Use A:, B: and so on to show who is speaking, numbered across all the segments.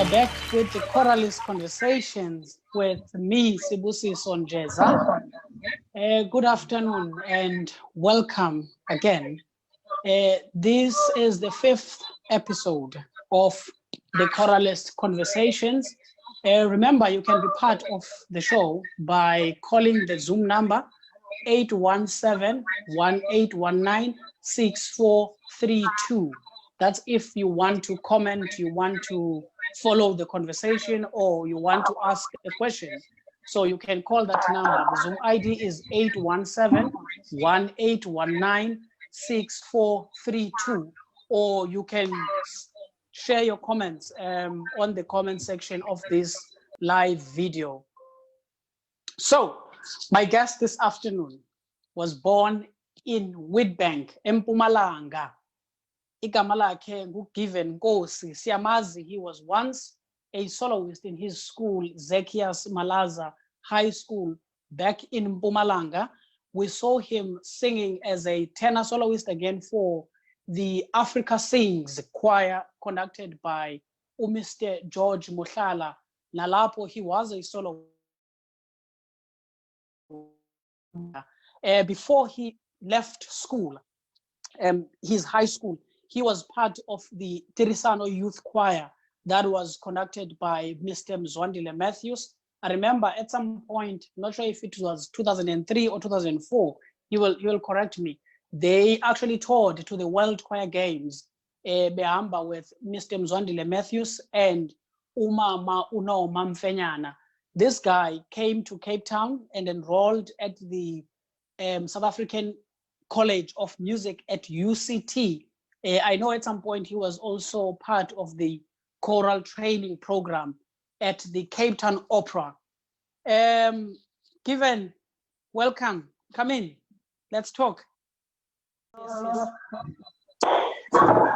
A: are back with the Choralist Conversations with me, Sibusiso Njeza. Good afternoon and welcome again. This is the 5th episode of the Choralist Conversations. Remember, you can be part of the show by calling the Zoom number 817-1819-6432. That's if you want to comment, you want to follow the conversation, or you want to ask a question. So you can call that number. The Zoom ID is 817-1819-6432. Or you can share your comments on the comment section of this live video. So my guest this afternoon was born in Witbank, Mpumalanga. Igama lakhe Given Nkosi. Siyamazi, he was once a soloist in his school, Zacchaeus Malaza High School, back in Mpumalanga. We saw him singing as a tenor soloist again for the Africa Sings choir conducted by Mr. George Mohlala. Nalapo, he was a solo. Before he left school, his high school, he was part of the Tirisano Youth Choir that was conducted by Mr. Mzwandile Matthews. I remember at some point, not sure if it was 2003 or 2004, you will correct me. They actually toured to the World Choir Games, behamba with Mr. Mzwandile Matthews and Umama Uno Mamfenyana. This guy came to Cape Town and enrolled at the South African College of Music at UCT. I know at some point he was also part of the choral training program at the Cape Town Opera. Given, welcome. Come in. Let's talk. Yes.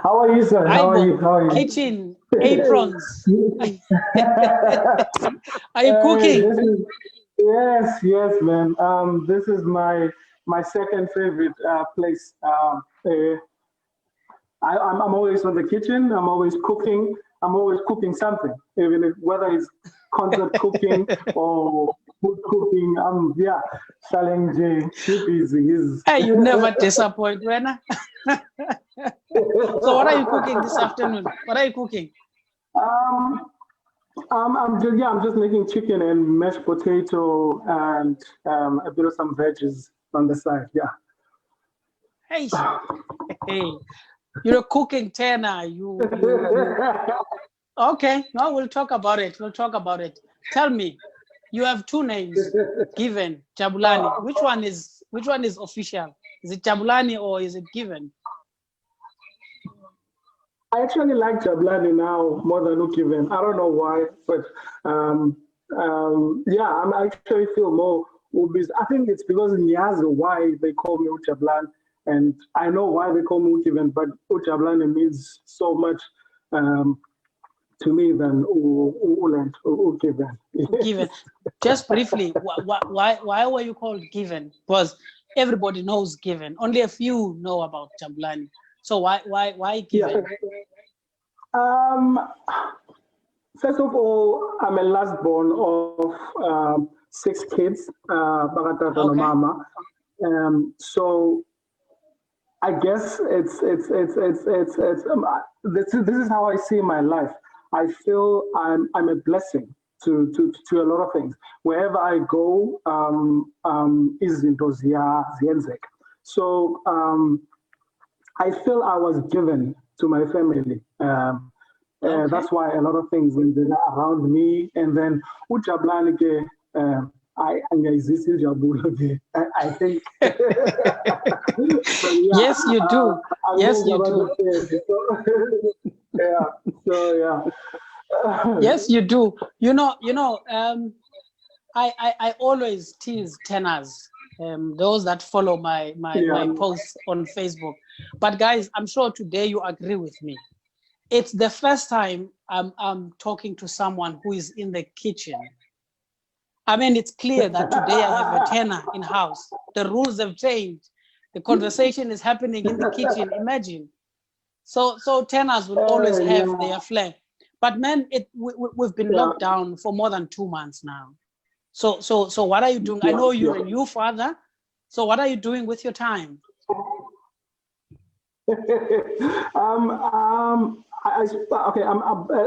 B: How are you, sir? How are you?
A: Kitchen, aprons. Are you cooking?
B: Yes, man. This is my second favorite place. I'm always on the kitchen. I'm always cooking. I'm always cooking something, even if whether it's concert cooking or food cooking. Selling is.
A: Hey, you never disappoint, Rena. So what are you cooking this afternoon? What are you cooking?
B: I'm just making chicken and mashed potato and a bit of some veggies on the side. Yeah.
A: Hey, you're a cooking tenor. You. Okay, no, we'll talk about it. Tell me, you have two names, Given, Jabulani. Which one is official? Is it Jabulani or is it Given?
B: I actually like Jabulani now more than Given. I don't know why, but I actually feel more Ubis. I think it's because Nyaza why they call me Jabulani, and I know why they call me Given, but Jabulani means so much to me than Uland or Given.
A: Given. Just briefly, why were you called Given? Because everybody knows Given. Only a few know about Jabulani. So why Given?
B: Yeah. First of all, I'm a last born of 6 kids, Bagatata Mama. So I guess this is how I see my life. I feel I'm a blessing to a lot of things. Wherever I go, is into Zienzek. So I feel I was given to my family. That's why a lot of things around me. And then Ujablanike, I think.
A: Yes, you do. Yes, you do. Yes, you do. I always tease tenors, those that follow my posts on Facebook. But guys, I'm sure today you agree with me. It's the first time I'm talking to someone who is in the kitchen. I mean, it's clear that today I have a tenor in house. The rules have changed. The conversation is happening in the kitchen. Imagine. So tenors will always have their flair. But man, we've been locked down for more than 2 months now. So what are you doing? I know you're a new father. So what are you doing with your time?
B: Okay.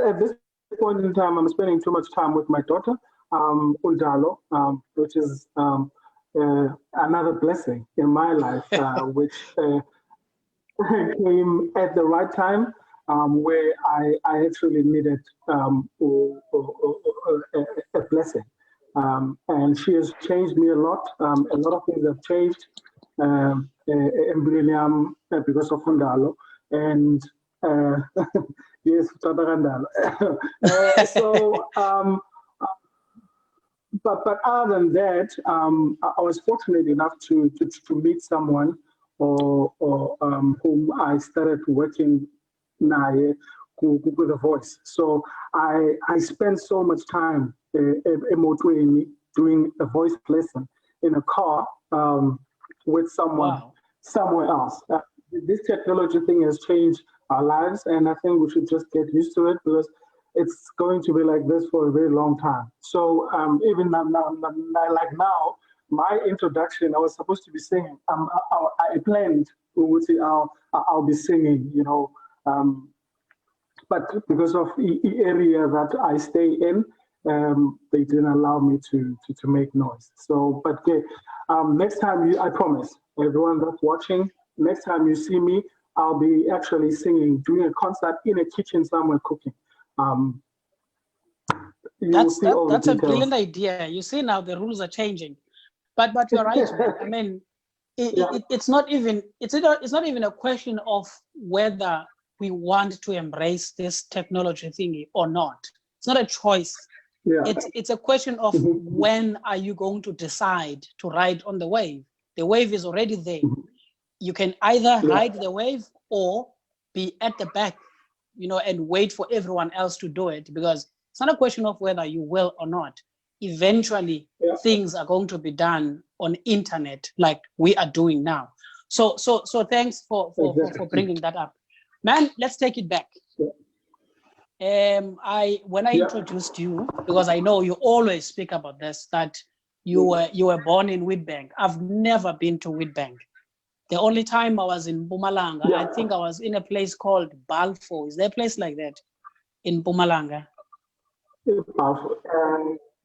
B: At this point in time, I'm spending too much time with my daughter, Undalo, which is another blessing in my life, which came at the right time, where I actually needed a blessing. And she has changed me a lot. A lot of things have changed in Millennium because of Fundalo. And yes, Tata Gandalo. But other than that, I was fortunate enough to meet someone whom I started working now with a voice. So I spent so much time doing a voice lesson in a car with someone somewhere else. This technology thing has changed our lives, and I think we should just get used to it because it's going to be like this for a very long time. So even now, my introduction, I was supposed to be singing. I planned I'll be singing, but because of the area that I stay in, they didn't allow me to make noise. So, but next time, I promise everyone that's watching, next time you see me, I'll be actually singing, doing a concert in a kitchen somewhere cooking.
A: That's a brilliant idea. You see, now the rules are changing, but you're right, man. I mean, it's not even a question of whether we want to embrace this technology thingy or not. It's not a choice.
B: Yeah.
A: It's a question of when are you going to decide to ride on the wave? The wave is already there. You can either ride the wave or be at the back, and wait for everyone else to do it, because it's not a question of whether you will or not. Eventually, things are going to be done on internet like we are doing now. So thanks for bringing that up. Man, let's take it back. When I introduced you, because I know you always speak about this, that you were born in Witbank. I've never been to Witbank. The only time I was in Mpumalanga, I think I was in a place called Balfour. Is there a place like that in Mpumalanga?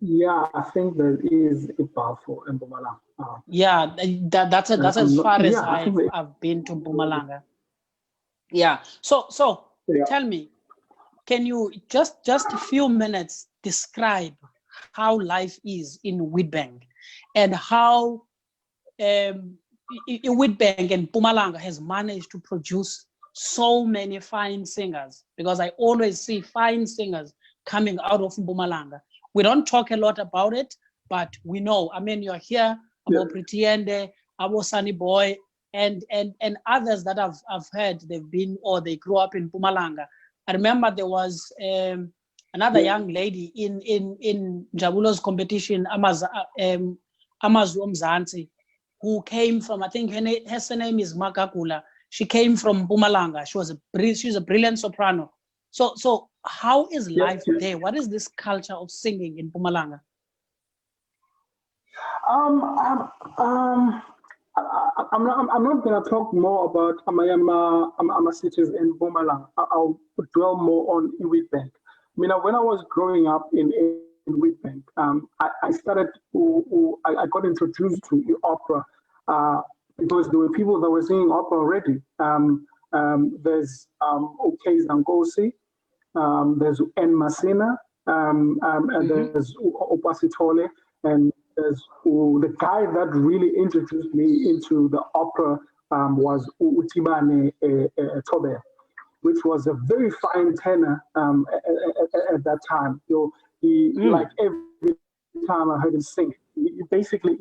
B: Yeah, I think there is a Balfour in Mpumalanga.
A: Yeah, that's as far as I've been to Mpumalanga. Yeah. So tell me, can you just a few minutes describe how life is in Witbank and how Witbank and Mpumalanga has managed to produce so many fine singers? Because I always see fine singers coming out of Mpumalanga. We don't talk a lot about it, but we know. I mean, you're here, Abo Pritiende, Abo Sunny Boy, and others that I've heard they've been or they grew up in Mpumalanga. I remember there was another young lady in Jabulo's competition, Amazu Mzansi, who came from, I think her name is Makakula. She came from Mpumalanga. She's a brilliant soprano. So how is life there? What is this culture of singing in Mpumalanga?
B: I'm not going to talk more about Amayama cities in Mpumalanga. I'll dwell more on Witbank. I mean, when I was growing up in Witbank, I got introduced to opera because there were people that were singing opera already. There's Given Nkosi, there's N Masina, and there's Opasitole, and there's the guy that really introduced me into the opera was Utibane Tobe, which was a very fine tenor at that time. He like every time I heard him sing, he basically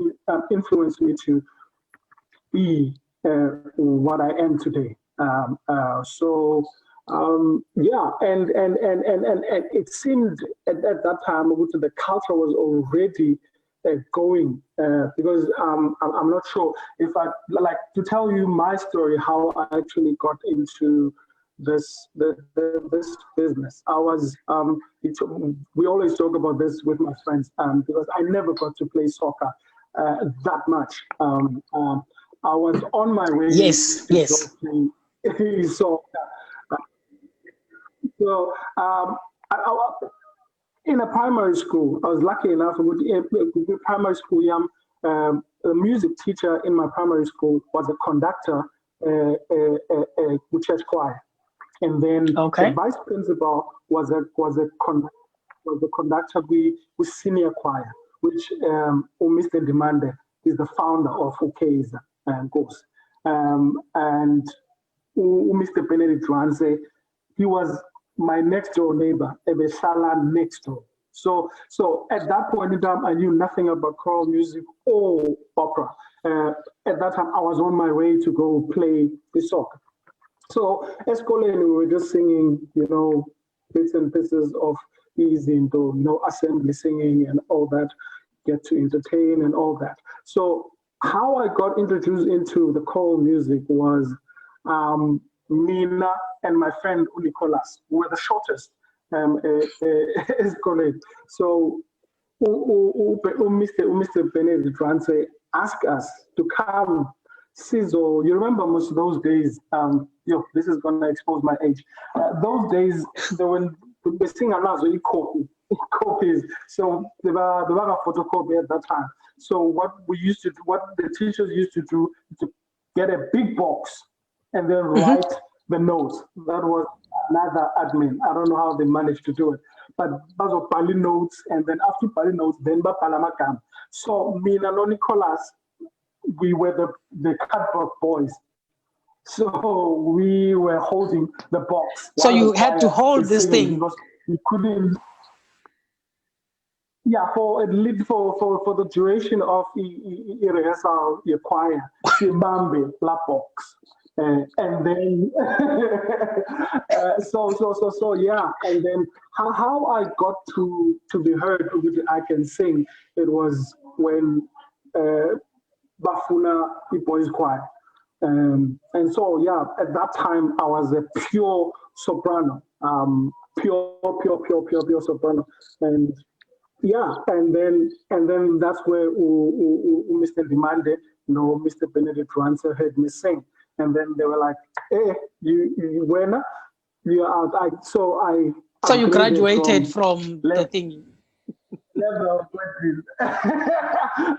B: influenced me to be what I am today. And it seemed at that time the culture was already going because I'm not sure if I like to tell you my story, how I actually got into this business. I was we always talk about this with my friends because I never got to play soccer that much. I was on my way
A: Yes,
B: to
A: yes.
B: go play soccer. So in a primary school, I was lucky enough with primary school. The music teacher in my primary school was a conductor with church choir, and then the
A: Okay.
B: vice principal was the conductor with senior choir, which Mr. Demande is the founder of Ukeza and Nkosi. And Mr. Benedict Ranze, he was my next door neighbor, Ebeshala next door. So at that point in time, I knew nothing about choral music or opera. At that time, I was on my way to go play the soccer. So as Colin, we were just singing, bits and pieces of easy into, assembly singing and all that, get to entertain and all that. So how I got introduced into the choral music was Mina and my friend Nicholas were the shortest as Colin. So Mr. Benedict Ranse asked us to come. Sizo, you remember most of those days? This is gonna expose my age. Those days, they sing anazo copies. So they were a photocopy at that time. So what the teachers used to do, is to get a big box and then write the notes. That was another admin. I don't know how they managed to do it. But those were Pali notes, and then after Pali notes, then Palamakam. So me and Nicholas, we were the cardboard boys. So we were holding the box.
A: So you had to hold this thing
B: because we couldn't. Yeah, for at least for the duration of the rehearsal, your choir, Sibambe, la box. And then so yeah, and then how I got to be heard, which I can sing, it was when Bafuna the boys choir. And so yeah, at that time I was a pure soprano, pure soprano, and yeah, and then that's where Mr. Demande, Mr. Benedict Ranser heard me sing, and then they were like, "Hey, you when you are out?"
A: So you
B: upgraded
A: graduated from the thing.
B: Level 20.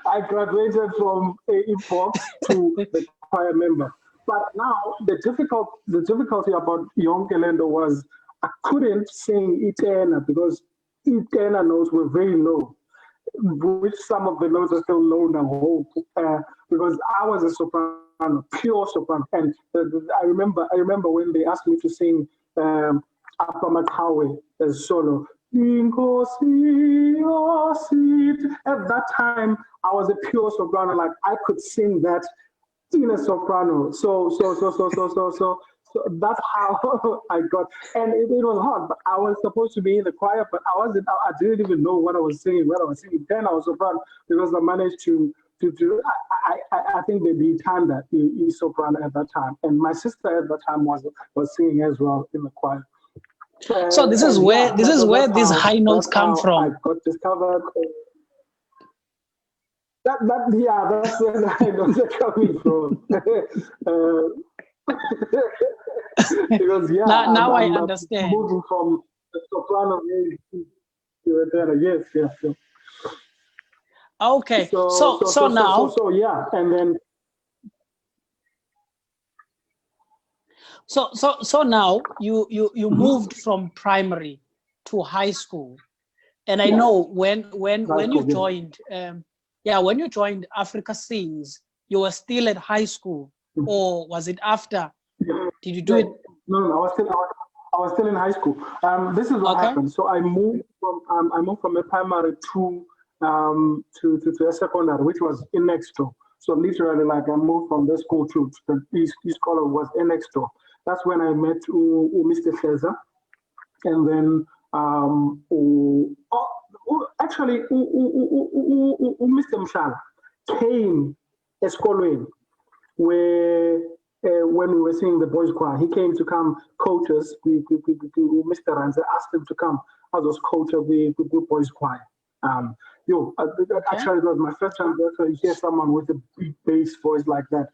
B: I graduated from a box to the choir member. But now the difficulty about Young Kelendo was I couldn't sing Itena because Itena notes were very low, which some of the notes are still low now, because I was a soprano, pure soprano. And I remember when they asked me to sing Upper Makawe as solo. Nkosi, at that time, I was a pure soprano. Like I could sing that in a soprano. So that's how I got. And it was hard. But I was supposed to be in the choir, but I didn't even know what I was singing. What I was singing. Then I was soprano because I managed to. I think they did Tanda in soprano at that time, and my sister at that time was singing as well in the choir.
A: So this is where these high notes come from.
B: I got discovered. That's where the high notes are coming from. Because
A: now I understand.
B: Moving from the soprano to the tenor. Yes.
A: Okay. So now.
B: So yeah, and then.
A: So now you moved from primary to high school, and I know when you joined when you joined Africa Sings, you were still at high school, or was it after? Did you do it?
B: No, I was still in high school. This is what happened. So I moved from a primary to a secondary, which was in next door. So literally, like I moved from the school to the East College was in next door. That's when I met Mr. Njeza, and then actually Mr. Mshala came Eskolweni where when we were singing the boys' choir. He came to come coach us. Mr. Ranze asked him to come as was coach of the boys' choir. Actually, it was my first time there to hear someone with a big bass voice like that.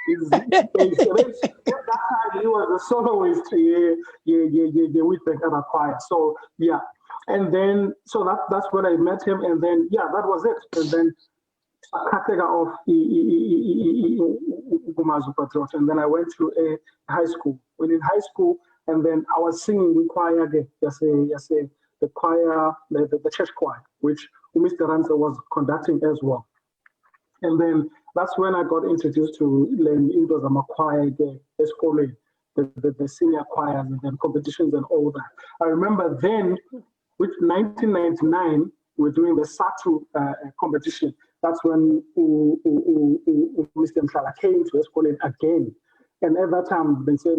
B: He's a that time he was a soloist with the other choir. So yeah, and then so that's when I met him, and then yeah, that was it. And then of and then I went to a high school. When in high school, and then I was singing with choir again. The choir, the church choir, which Mr. Ranza was conducting as well. And then that's when I got introduced to Indozama choir, the senior choirs and then competitions and all that. I remember then, with 1999, we're doing the SATU competition. That's when Mr. Mhlala came to Eskoleni again. And at that time, they said,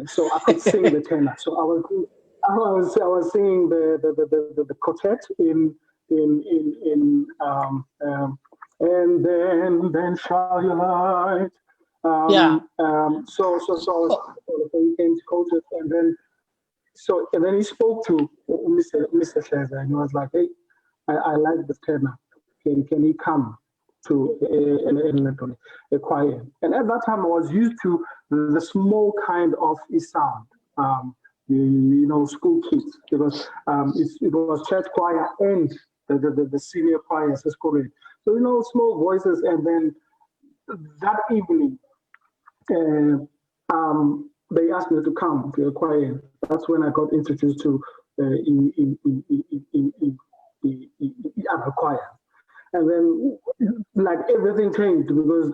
B: so I could sing the tenor. So I was singing the quartet in and then shall you light. So he came to coach us, and then he spoke to Mr. Njeza, and he was like, hey, I like the tenor. Can he come to a choir? And at that time, I was used to the small kind of sound. School kids, because it was church choir and the senior choir, so small voices. And then that evening, they asked me to come to a choir. That's when I got introduced to other choir. And then, like, everything changed because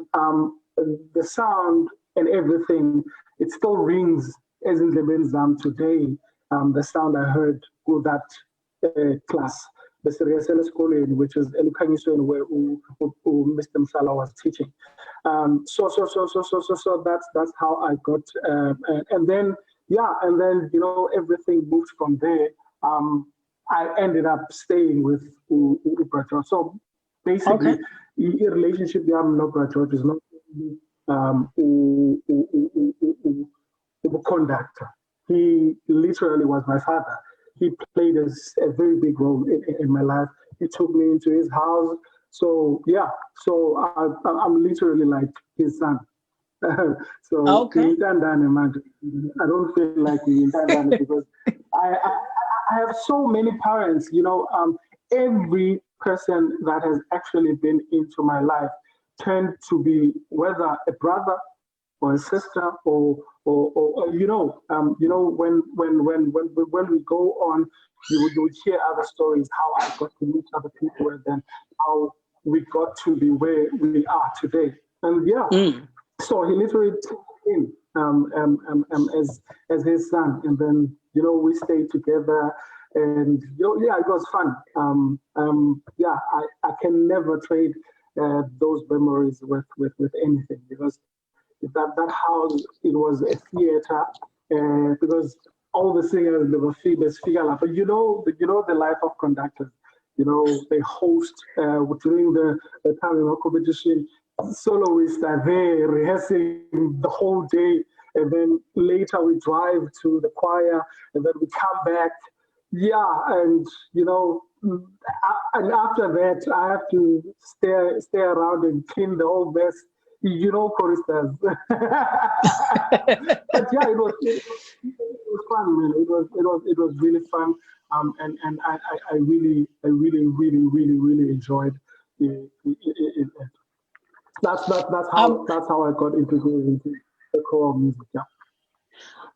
B: the sound and everything, it still rings as in the Benzam today. The sound I heard with that class, the Sibusiso Njeza, which is Elukanyiso, where Mr. Mhlala was teaching. So that's how I got, and then everything moved from there. I ended up staying with Ubrajo. So basically, the relationship with Ubrajo is not the conductor. He literally was my father. He played a very big role in my life. He took me into his house. So yeah, I'm literally like his son. So I don't feel like we because I have so many parents. Every person that has actually been into my life tend to be whether a brother or a sister or when we go on, you would hear other stories, how I got to meet other people and then how we got to be where we are today. And so he literally took him as his son, and then we stayed together, and it was fun. I can never trade those memories with anything, because that house, it was a theater, because all the singers, they were famous figure, but the life of conductors. They host during the time of competition. Soloists are there rehearsing the whole day, and then later we drive to the choir, and then we come back. And and after that, I have to stay around and clean the whole mess. Choristers. But it was fun, man. It was really fun. And I really enjoyed it. That's how I got into the choral music. Yeah.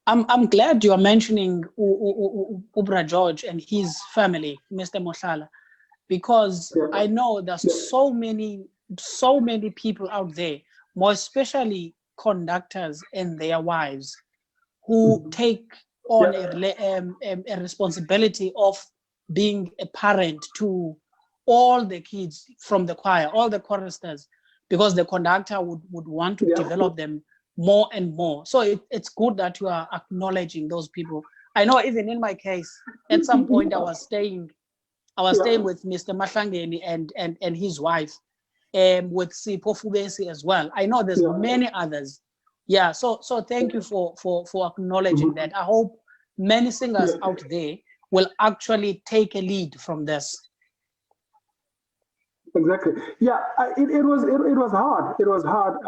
A: I'm glad you are mentioning Ubra George and his family, Mr. Mhlala, because I know there's so many people out there, more especially conductors and their wives, who take on a responsibility of being a parent to all the kids from the choir, all the choristers, because the conductor would want to develop them more and more. So it's good that you are acknowledging those people. I know even in my case, at some point I was staying I was staying with Mr. Mahlangeni and his wife, with Sipho Fubesi as well. I know there's many others. Yeah, so thank you for acknowledging that. I hope many singers out there will actually take a lead from this.
B: Exactly. Yeah, it was hard. It was hard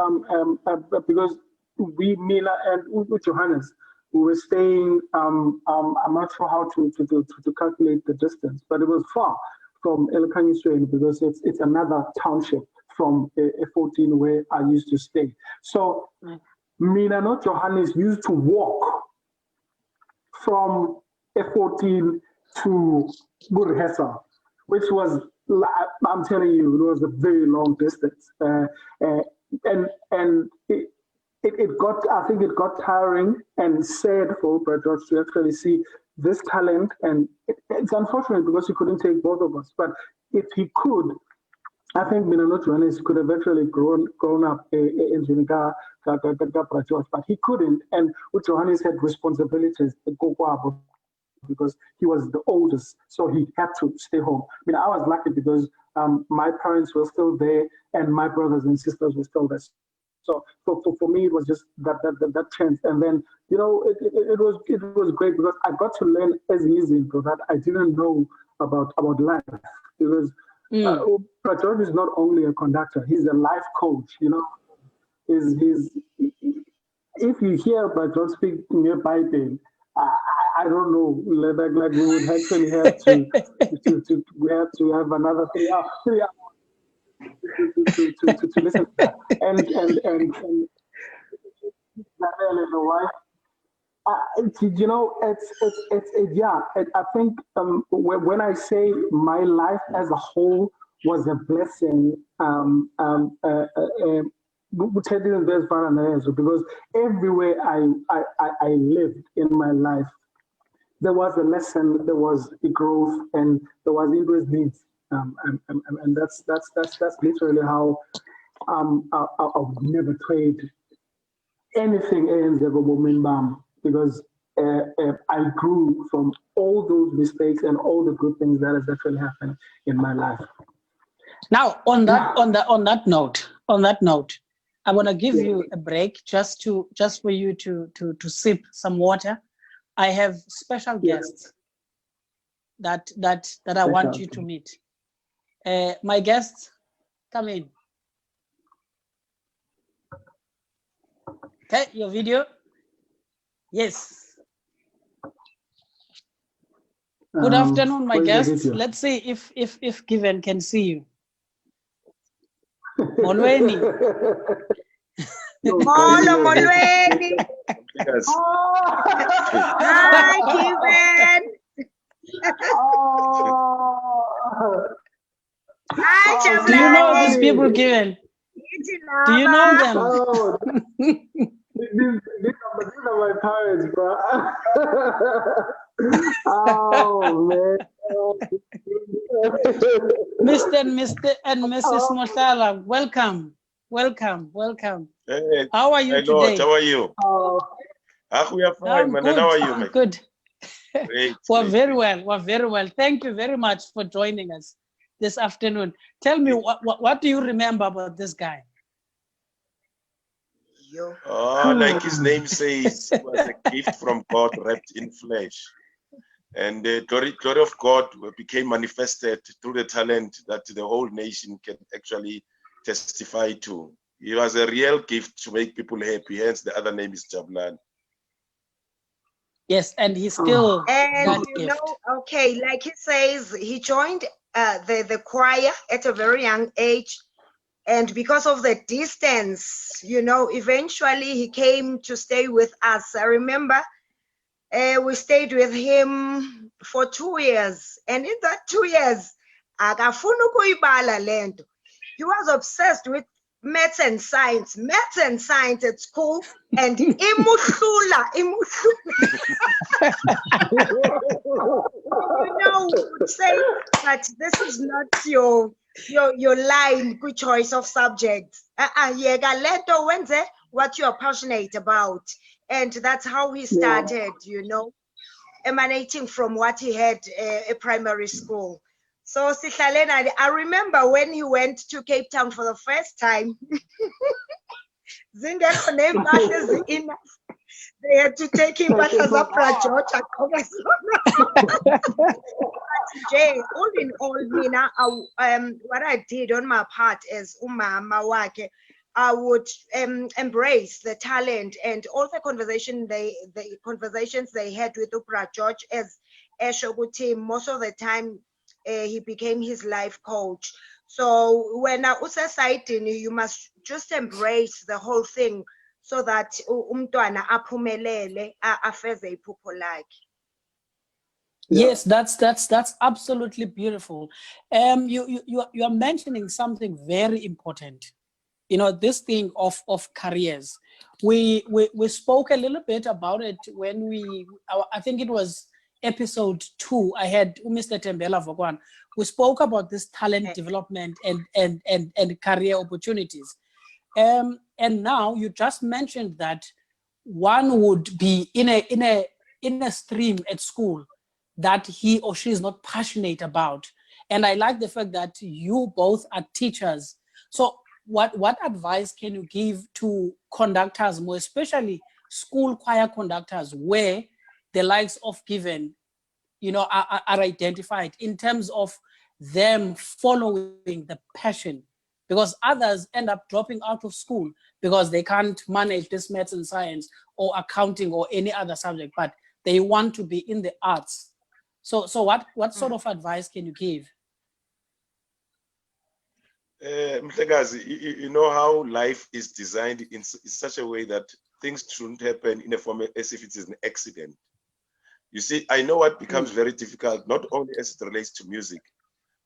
B: because Mina and Johannes, we were staying. I'm not sure how to calculate the distance, but it was far from Elkanyi Strain because it's another township from A14 where I used to stay. So Mina and Johannes used to walk from A14 to Burhesa, which was, I'm telling you, it was a very long distance. And it got, I think it got tiring and sad for Brad George to actually see this talent. And it's unfortunate because he couldn't take both of us. But if he could, I think Minano Johannes could have actually grown up in Zuniga, but he couldn't. And Johannes had responsibilities because he was the oldest, so he had to stay home. I mean, I was lucky because my parents were still there and my brothers and sisters were still there. So for me, it was just that chance. And then, you know, it was great because I got to learn as easy that I didn't know about life. Because George is not only a conductor, he's a life coach, you know. He's if you hear George speak near Bible, I don't know, like we would actually have to have another 3 hours to listen to that. And you know, I think when I say my life as a whole was a blessing, because everywhere I lived in my life, there was a lesson, there was a growth, and there was interest needs, and that's literally how I would never trade anything because I grew from all those mistakes and all the good things that has actually happened in my life.
A: Now, on that note, I want to give you a break just for you to sip some water. I have special guests that I want you to meet. My guests, come in. Okay, your video. Yes. Good afternoon, my guests. Let's see if Given can see you. Molweni.
C: Molweni. Hi, Given. Hi,
A: do you know these people, Given? Do you know them?
B: These are my parents, bro. Oh man.
A: Mr. and Mrs. Moshala, welcome.
D: Hey,
A: how are you today?
D: How are you? We are fine, man. How are you, man?
A: Good.
D: Great.
A: We're very well. Thank you very much for joining us this afternoon. Tell me, what do you remember about this guy?
D: Like his name says, it was a gift from God wrapped in flesh. And the glory of God became manifested through the talent that the whole nation can actually testify to. He was a real gift to make people happy, hence the other name is Jablan.
A: Yes, and he's still
C: and you
A: gift.
C: Know, okay, like he says, he joined the choir at a very young age. And because of the distance, you know, eventually he came to stay with us. I remember we stayed with him for 2 years. And in that 2 years, he was obsessed with maths and science at school. And imuhlula. You know, would say that this is not your line, good choice of subjects. What you are passionate about. And that's how he started, you know, emanating from what he had at primary school. So Sihlalena, I remember when he went to Cape Town for the first time. Zingekho neimpahla ezine. They had to take him back as a George. Jay, all in all, Mina, what I did on my part as umama wake, I would embrace the talent and all the conversations they had with Upra George as Eshoguti. Most of the time, he became his life coach. So when I was citing, you must just embrace the whole thing so that umntwana aphumelele afeze iphupho lakhe.
A: Yes, that's absolutely beautiful. You are mentioning something very important. You know, this thing of careers. We spoke a little bit about it when I think it was episode 2. I had Mr. Tembela Vogwan. We spoke about this talent development and career opportunities. And now you just mentioned that one would be in a stream at school that he or she is not passionate about. And I like the fact that you both are teachers. So what advice can you give to conductors, more especially school choir conductors, where the likes of Given, you know, are identified in terms of them following the passion? Because others end up dropping out of school because they can't manage this maths and science or accounting or any other subject, but they want to be in the arts. So what sort of advice can you give?
D: Mhlekazi, you know how life is designed in such a way that things shouldn't happen in a form as if it is an accident. You see, I know what becomes very difficult, not only as it relates to music,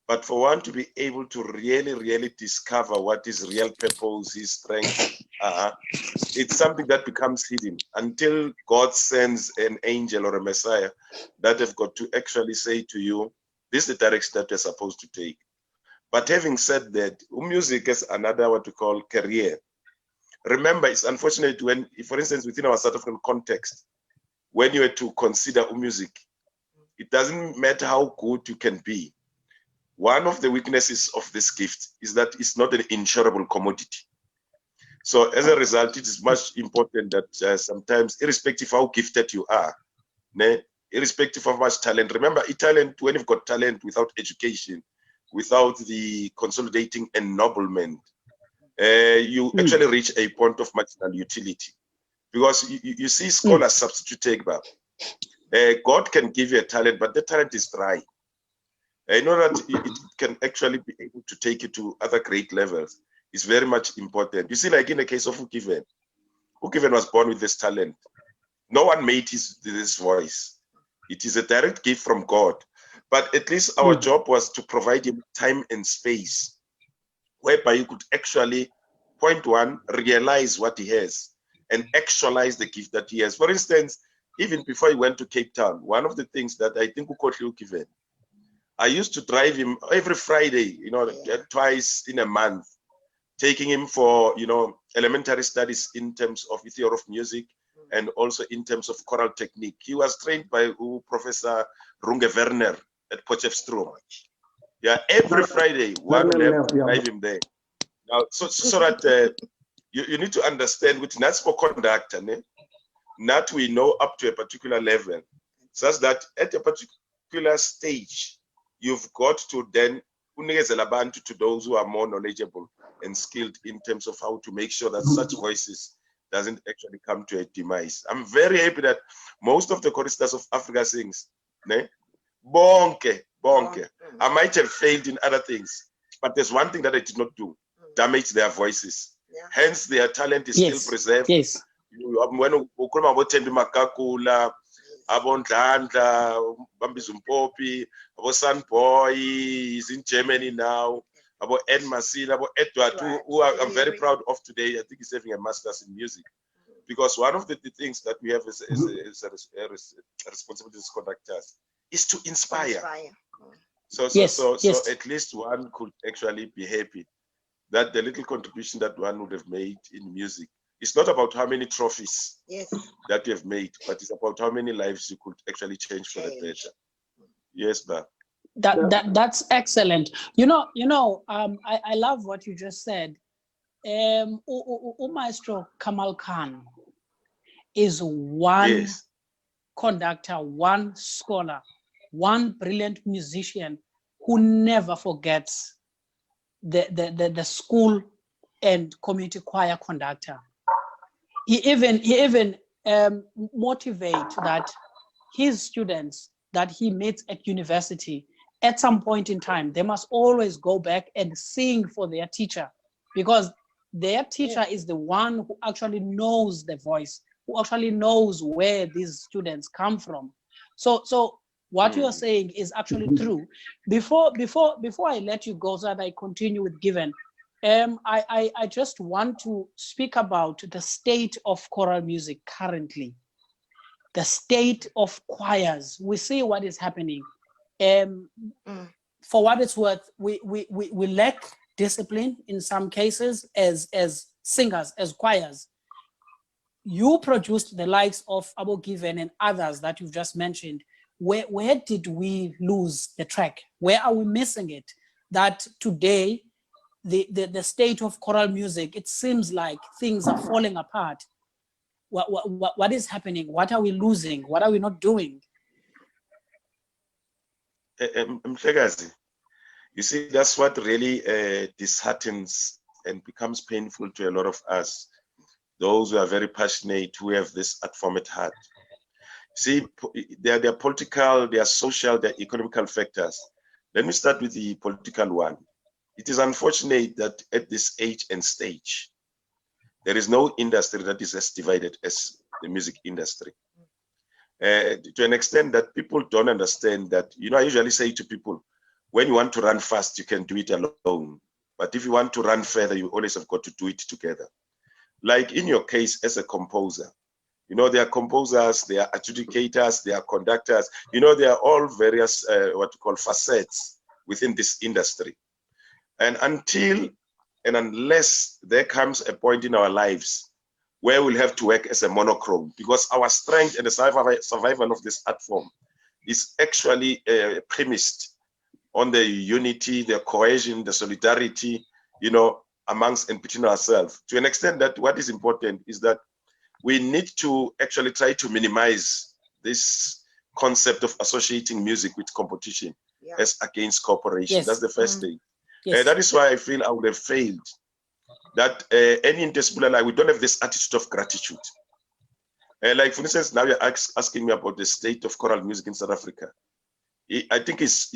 D: but for one to be able to really discover what his real purpose, his strengths are. It's something that becomes hidden until God sends an angel or a Messiah that have got to actually say to you, this is the direction that you're supposed to take. But having said that, music is another what we call career. Remember, it's unfortunate when, for instance, within our South African context, when you were to consider music, it doesn't matter how good you can be. One of the weaknesses of this gift is that it's not an insurable commodity. So as a result, it is much important that sometimes, irrespective of how gifted you are, irrespective of how much talent, remember, talent, when you've got talent without education, without the consolidating ennoblement, you actually reach a point of marginal utility. Because you see scholars substitute take back. God can give you a talent, but the talent is dry. I know that it can actually be able to take you to other great levels. It's very much important. You see, like in the case of Ugiven was born with this talent. No one made this voice. It is a direct gift from God. But at least our job was to provide him time and space, whereby you could actually, point one, realize what he has and actualize the gift that he has. For instance, even before he went to Cape Town, one of the things that I think Ugiven, I used to drive him every Friday, you know, twice in a month, taking him for, you know, elementary studies in terms of the theory of music and also in terms of choral technique. He was trained by Professor Runge Werner at Potchefstroom. Yeah, every Friday, one will have to drive him there. Now, so that you need to understand, which not for conductor, not we know up to a particular level, such that at a particular stage, you've got to then to those who are more knowledgeable and skilled in terms of how to make sure that such voices doesn't actually come to a demise. I'm very happy that most of the choristers of Africa sings, bonke. I might have failed in other things, but there's one thing that I did not do, damage their voices. Yeah. Hence, their talent is still preserved.
A: Yes.
D: When Abondlandla, Bambizumpopi, Abo Sunboy, is in Germany now, Abo Ed Masil, Abo Edward, who I'm very proud of today. I think he's having a master's in music. Because one of the things that we have as a responsibility as conductors is to inspire. So at least one could actually be happy that the little contribution that one would have made in music, it's not about how many trophies that you have made, but it's about how many lives you could actually change for the better. Yes, ma'am.
A: That's excellent. I love what you just said. Maestro Kamal Khan is one conductor, one scholar, one brilliant musician who never forgets the school and community choir conductor. He even motivate that his students that he meets at university, at some point in time, they must always go back and sing for their teacher, because their teacher is the one who actually knows the voice, who actually knows where these students come from. So what you are saying is actually true. Before I let you go, so that I continue with Given, I just want to speak about the state of choral music currently, the state of choirs. We see what is happening. For what it's worth, we lack discipline in some cases as singers, as choirs. You produced the likes of Abo Given and others that you've just mentioned. Where did we lose the track? Where are we missing it? That today, the state of choral music, it seems like things are falling apart. What is happening? What are we losing? What are we not doing?
D: Mhlekazi, you see, that's what really disheartens and becomes painful to a lot of us, those who are very passionate, who have this art form at heart. See, there are political, there are social, there are economical factors. Let me start with the political one. It is unfortunate that at this age and stage, there is no industry that is as divided as the music industry. To an extent that people don't understand that, I usually say to people, when you want to run fast, you can do it alone. But if you want to run further, you always have got to do it together. Like in your case as a composer, there are composers, there are adjudicators, there are conductors, they are all various, what you call facets within this industry. And until and unless there comes a point in our lives where we'll have to work as a monochrome, because our strength and the survival of this art form is actually premised on the unity, the cohesion, the solidarity, amongst and between ourselves. To an extent that what is important is that we need to actually try to minimize this concept of associating music with competition as against cooperation. Yes. That's the first thing. Yes. That is why I feel I would have failed that any interdisciplinary life, we don't have this attitude of gratitude. Like, for instance, now you're asking me about the state of choral music in South Africa. I think it's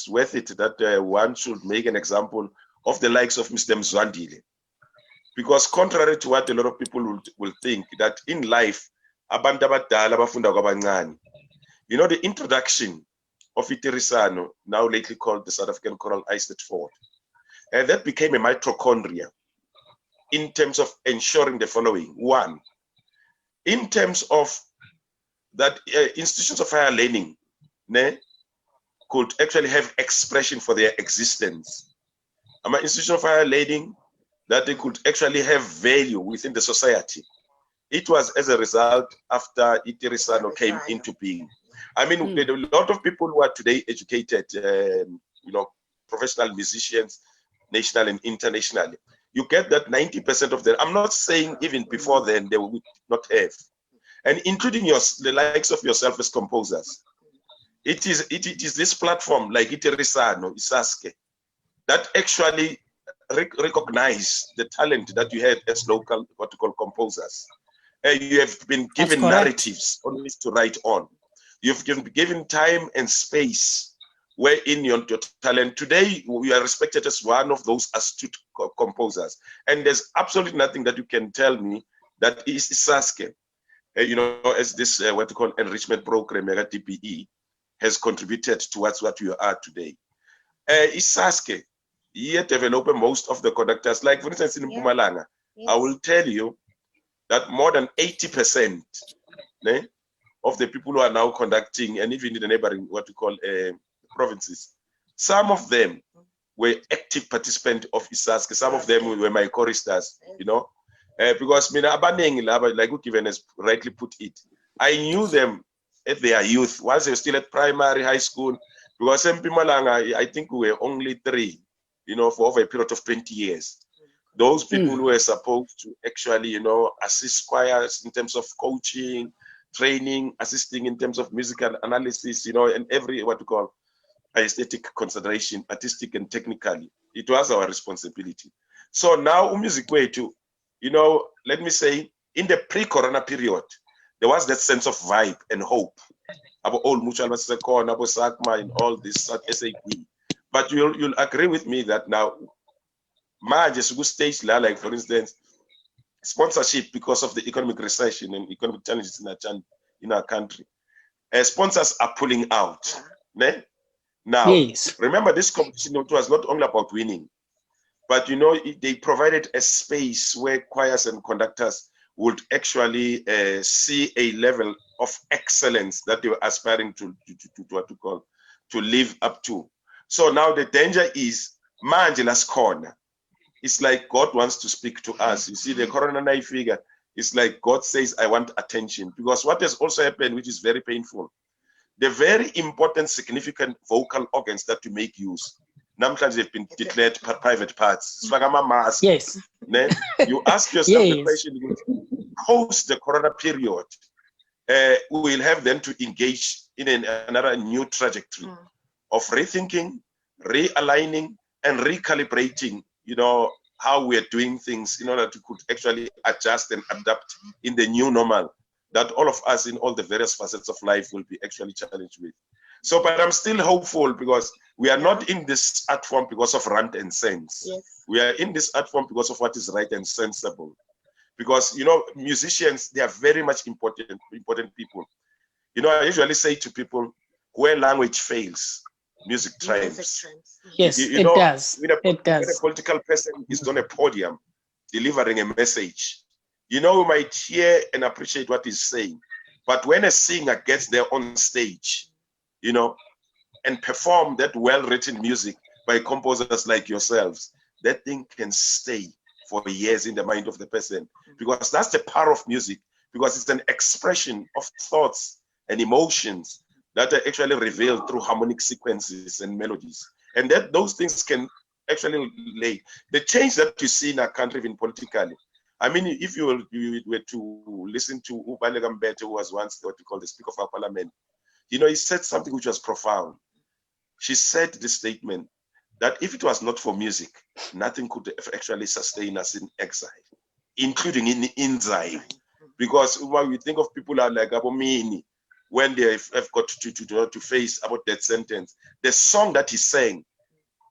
D: worth it that one should make an example of the likes of Mr. Mzwandile. Because contrary to what a lot of people will think, that in life, the introduction of Itirisano, now lately called the South African Choral Eistedt Ford, that became a mitochondria in terms of ensuring the following. One, in terms of that institutions of higher learning could actually have expression for their existence. Institution of higher learning, that they could actually have value within the society. It was as a result after Itirisano came into being. A lot of people who are today educated, professional musicians, national and internationally, you get that 90% of them, I'm not saying even before then they would not have, and including the likes of yourself as composers. It is this platform like Itirisano, Isaske, that actually recognize the talent that you had as local, what you call composers. You have been given narratives on which to write on. You've been given time and space wherein your talent. Today, we are respected as one of those astute composers. And there's absolutely nothing that you can tell me that is Isaske, as this, what you call enrichment program, TPE, has contributed towards what you are today. Isaske, he developed most of the conductors, like for instance in Mpumalanga. I will tell you that more than 80% of the people who are now conducting, and even in the neighboring, what we call provinces, some of them were active participants of Isaske. Some of them were my choristers, because like Given has rightly put it, I knew them at their youth, whilst they were still at primary, high school, because in Mpumalanga, I think we were only 3, you know, for over a period of 20 years. Those people who were supposed to actually, you know, assist choirs in terms of coaching, training, assisting in terms of musical analysis, you know, and every, what we call, aesthetic consideration, artistic and technically. It was our responsibility. So now, music way too, you know, let me say, in the pre-corona period, there was that sense of vibe and hope. About all mutual about SACMA and all this at SAP. But you'll agree with me that now, just good stage, like for instance, sponsorship because of the economic recession and economic challenges in our country. Sponsors are pulling out. Ne? Now,
A: Yes.
D: remember this competition was not only about winning, but you know, they provided a space where choirs and conductors would actually see a level of excellence that they were aspiring to live up to. So now the danger is Manjela's corner. It's like God wants to speak to us. You see, the coronary figure, it's like God says, I want attention. Because what has also happened, which is very painful, the very important, significant vocal organs that you make use, sometimes they've been declared private parts.
A: Yes.
D: You ask yourself the
A: Yes.
D: question, post the corona period, we will have them to engage in another new trajectory of rethinking, realigning, and recalibrating, you know, how we are doing things in order to could actually adjust and adapt in the new normal that all of us in all the various facets of life will be actually challenged with. So, but I'm still hopeful because we are not in this art form because of rant and sense.
C: Yes.
D: We are in this art form because of what is right and sensible. Because, you know, musicians, they are very much important people. You know, I usually say to people, where language fails, music triumphs.
A: Yes,
D: You
A: it
D: know,
A: does.
D: When
A: It
D: a
A: does.
D: political person is on a podium delivering a message, you know, we might hear and appreciate what he's saying. But when a singer gets there on stage, you know, and perform that well-written music by composers like yourselves, that thing can stay for years in the mind of the person, because that's the power of music, because it's an expression of thoughts and emotions that are actually revealed through harmonic sequences and melodies. And that those things can actually lay the change that you see in our country, even politically. I mean, if you were to listen to Ubalega Mbete, who was once what we call the Speaker of our Parliament, you know, he said something which was profound. She said this statement that if it was not for music, nothing could actually sustain us in exile, including in exile. Because when we think of people like Abomini, when they have got to face about that sentence, the song that he sang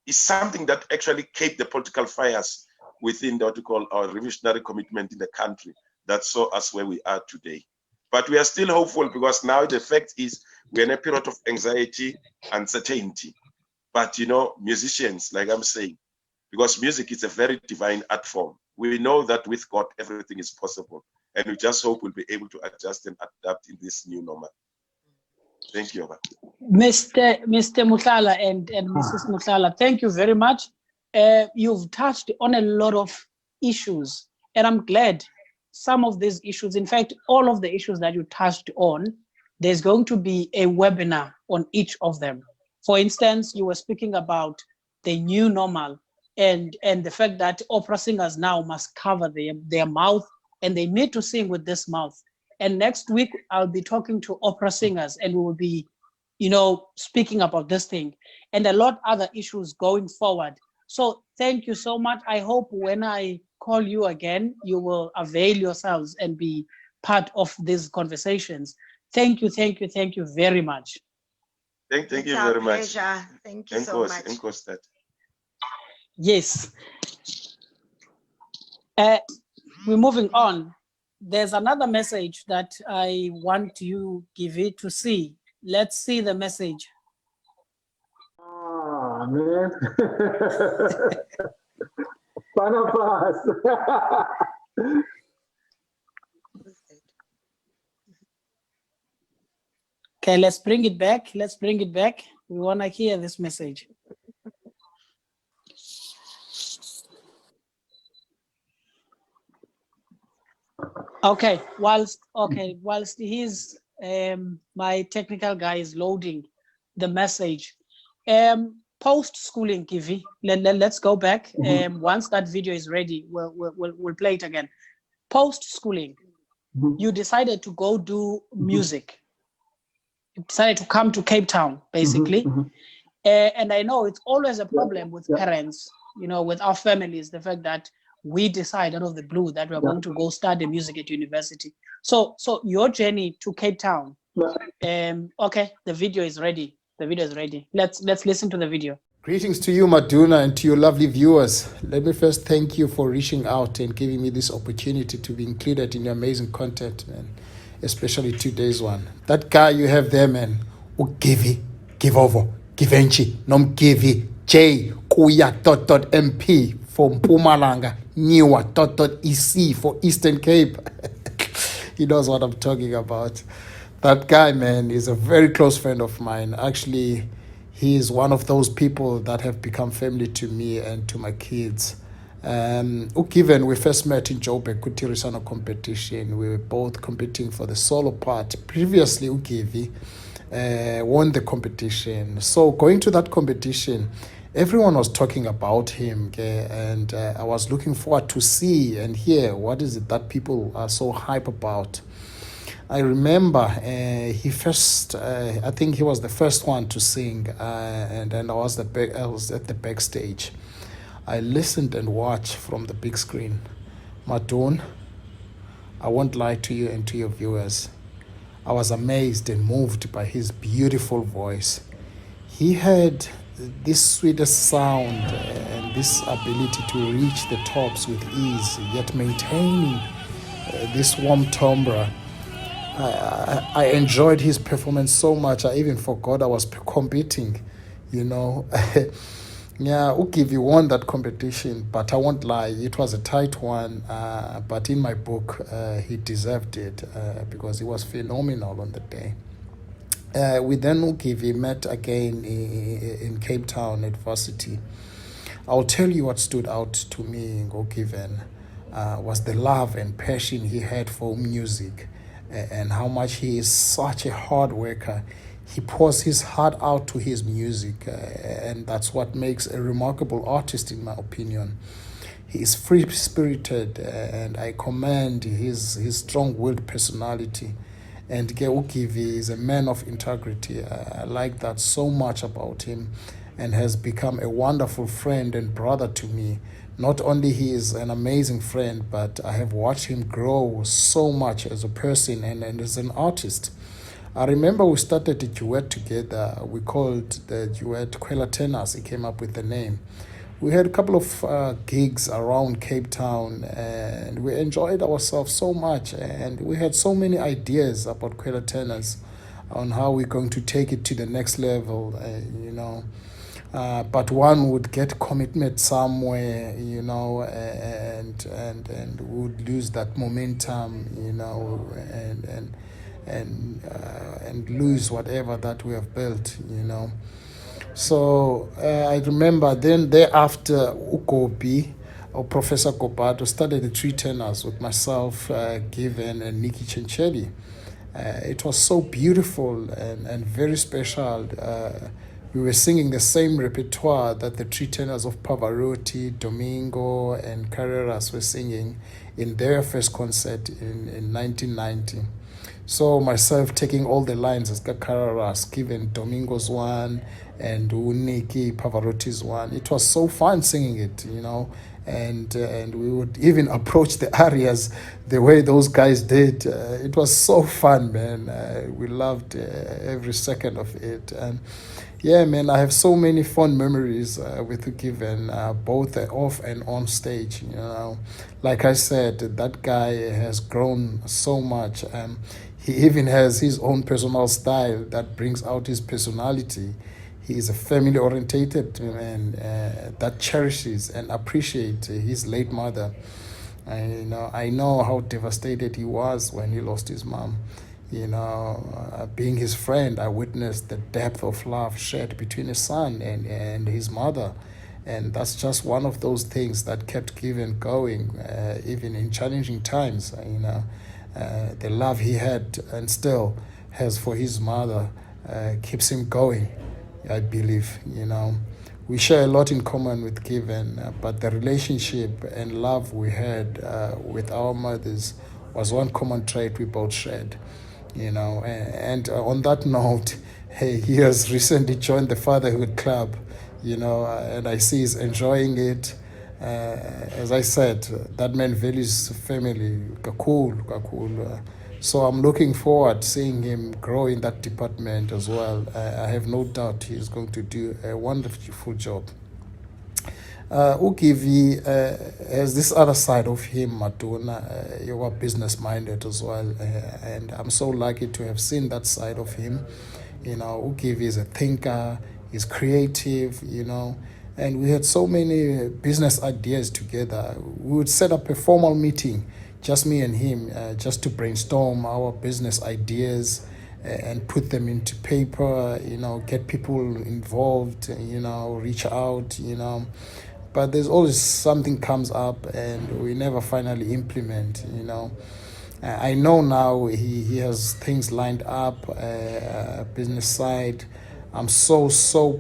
D: is something that actually kept the political fires within what we call our revolutionary commitment in the country that saw us where we are today. But we are still hopeful, because now the fact is we're in a period of anxiety, uncertainty. But, you know, musicians, like I'm saying, because music is a very divine art form, we know that with God, everything is possible. And we just hope we'll be able to adjust and adapt in this new normal. Thank you.
A: Mr. Muhlala and Mrs. Muhlala, thank you very much. You've touched on a lot of issues, and I'm glad some of these issues, in fact, all of the issues that you touched on, there's going to be a webinar on each of them. For instance, you were speaking about the new normal and the fact that opera singers now must cover their mouth, and they need to sing with this mouth. And next week, I'll be talking to opera singers, and we will be, you know, speaking about this thing and a lot other issues going forward. So thank you so much. I hope when I call you again, you will avail yourselves and be part of these conversations. Thank you very much.
D: Thank you very much.
C: Thank you so much.
D: Nkosi.
A: Yes. We're moving on. There's another message that I want you, Give it, to see. Let's see the message.
B: Ah, man. Panafas.
A: Okay, let's bring it back. We want to hear this message. Okay, whilst he's My technical guy is loading the message. Post-schooling, Kivi, let's go back. Once that video is ready, we'll play it again. Post-schooling, you decided to go do music. You decided to come to Cape Town, basically. And I know it's always a problem with parents, you know, with our families, the fact that we decide out of the blue that we're going to go study music at university. So your journey to Cape Town, okay, the video is ready. The video is ready. Let's listen to the video.
E: Greetings to you, Maduna, and to your lovely viewers. Let me first thank you for reaching out and giving me this opportunity to be included in your amazing content, man, especially today's one. That guy you have there, man, Ugivi, Givovo, Givenchy, Nom Givi, J, Kuya, .mp for Mpumalanga, Niwa, .ec for Eastern Cape. He knows what I'm talking about. That guy, man, is a very close friend of mine. Actually, he is one of those people that have become family to me and to my kids. Given, we first met in Joburg Kutirisano competition. We were both competing for the solo part. Previously, Ugivi won the competition. So going to that competition, everyone was talking about him, and I was looking forward to see and hear what is it that people are so hype about. I remember he first, I think he was the first one to sing, and then I was at the backstage. I listened and watched from the big screen. Madun, I won't lie to you and to your viewers. I was amazed and moved by his beautiful voice. He had this sweetest sound and this ability to reach the tops with ease, yet maintaining this warm timbre. I enjoyed his performance so much. I even forgot I was competing, you know. Yeah, Ugivi won that competition, but I won't lie, it was a tight one. But in my book, he deserved it because he was phenomenal on the day. We then Ugivi met again in Cape Town at varsity. I'll tell you what stood out to me in Given was the love and passion he had for music, and how much he is such a hard worker. He pours his heart out to his music, and that's what makes a remarkable artist, in my opinion. He is free-spirited, and I commend his strong-willed personality. And Ugivi is a man of integrity. I like that so much about him, and has become a wonderful friend and brother to me. Not only he is an amazing friend, but I have watched him grow so much as a person and as an artist. I remember we started a duet together. We called the duet Kwela Tenors. He came up with the name. We had a couple of gigs around Cape Town, and we enjoyed ourselves so much. And we had so many ideas about Kwela Tenors on how we're going to take it to the next level, you know. But one would get commitment somewhere, you know, and would lose that momentum, you know, and lose whatever that we have built, you know. So I remember then thereafter Ukobi or Professor Kopato started the Three Tenors with myself, Given, and Nikki Chencheli. It was so beautiful and very special. We were singing the same repertoire that the Three Tenors of Pavarotti, Domingo, and Carreras were singing in their first concert in 1990. So myself taking all the lines as Carreras, Given Domingo's one, and Uniki Pavarotti's one. It was so fun singing it, you know, and we would even approach the arias the way those guys did. It was so fun, man. We loved every second of it. And yeah, man, I have so many fond memories with Given, both off and on stage, you know. Like I said, that guy has grown so much. He even has his own personal style that brings out his personality. He is a family-orientated man that cherishes and appreciates his late mother. I know how devastated he was when he lost his mom. You know, being his friend, I witnessed the depth of love shared between his son and his mother. And that's just one of those things that kept Given going, even in challenging times, you know. The love he had and still has for his mother keeps him going, I believe. We share a lot in common with Given, but the relationship and love we had with our mothers was one common trait we both shared. And on that note, hey, he has recently joined the Fatherhood Club, and I see he's enjoying it. As I said, that man values family, kakulu. So I'm looking forward to seeing him grow in that department as well. I have no doubt he's going to do a wonderful job. Ugivi has this other side of him, Matuna. You are business minded as well, and I'm so lucky to have seen that side of him. Ugivi is a thinker, he's creative, and we had so many business ideas together. We would set up a formal meeting, just me and him, just to brainstorm our business ideas and put them into paper, get people involved, reach out, But there's always something comes up and we never finally implement, I know now he has things lined up, business side. I'm so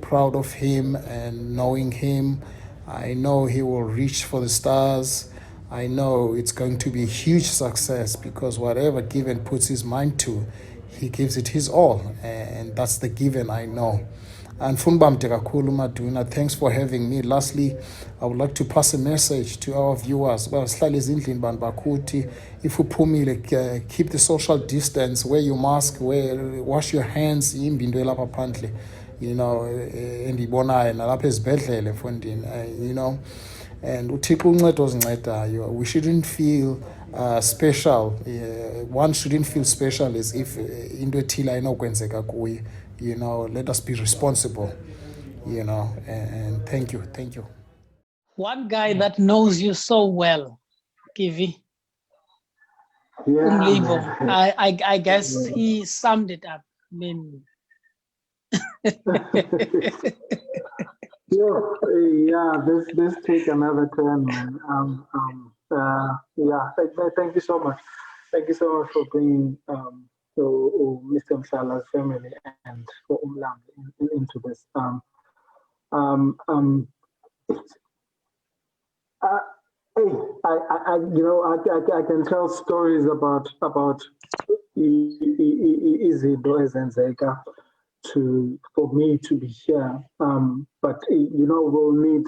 E: proud of him and knowing him. I know he will reach for the stars. I know it's going to be a huge success because whatever Given puts his mind to, he gives it his all. And that's the Given I know. And Funbamte kakhulu Maduna, thanks for having me. Lastly, I would like to pass a message to our viewers. Well, sihlale ezindlini bantu bakuthi, if uphumile, keep the social distance, wear your mask, wash your hands, yimbi into elapha phandle, endiyibonayo nalapha ezibhedlele mfondini, and uThixo uncedo ozincedayo. We shouldn't feel special. One shouldn't feel special as if into ethile ayinokwenzeka kuye. Let us be responsible, and thank you.
A: One guy that knows you so well, Kivi.
B: Yeah.
A: I guess he summed it up. I mean,
B: this take another turn, man. Thank you so much. Thank you so much for bringing Mr. Mhlala's family and for Umlam into this. I can tell stories about Izido Ezenzeka for me to be here. But we'll need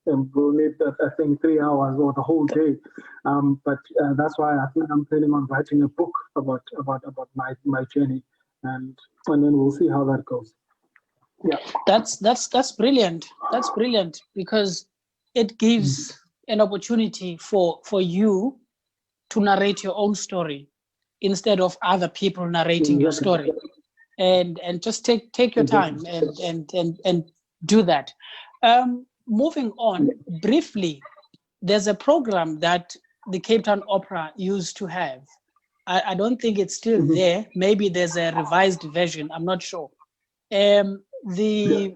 B: I think 3 hours or the whole day. But that's why I think I'm planning on writing a book about my journey, and then we'll see how that goes. Yeah,
A: that's brilliant. That's brilliant because it gives an opportunity for you to narrate your own story instead of other people narrating your story. And just take your time and do that. Moving on briefly, there's a program that the Cape Town Opera used to have. I don't think it's still there. Maybe there's a revised version. I'm not sure. The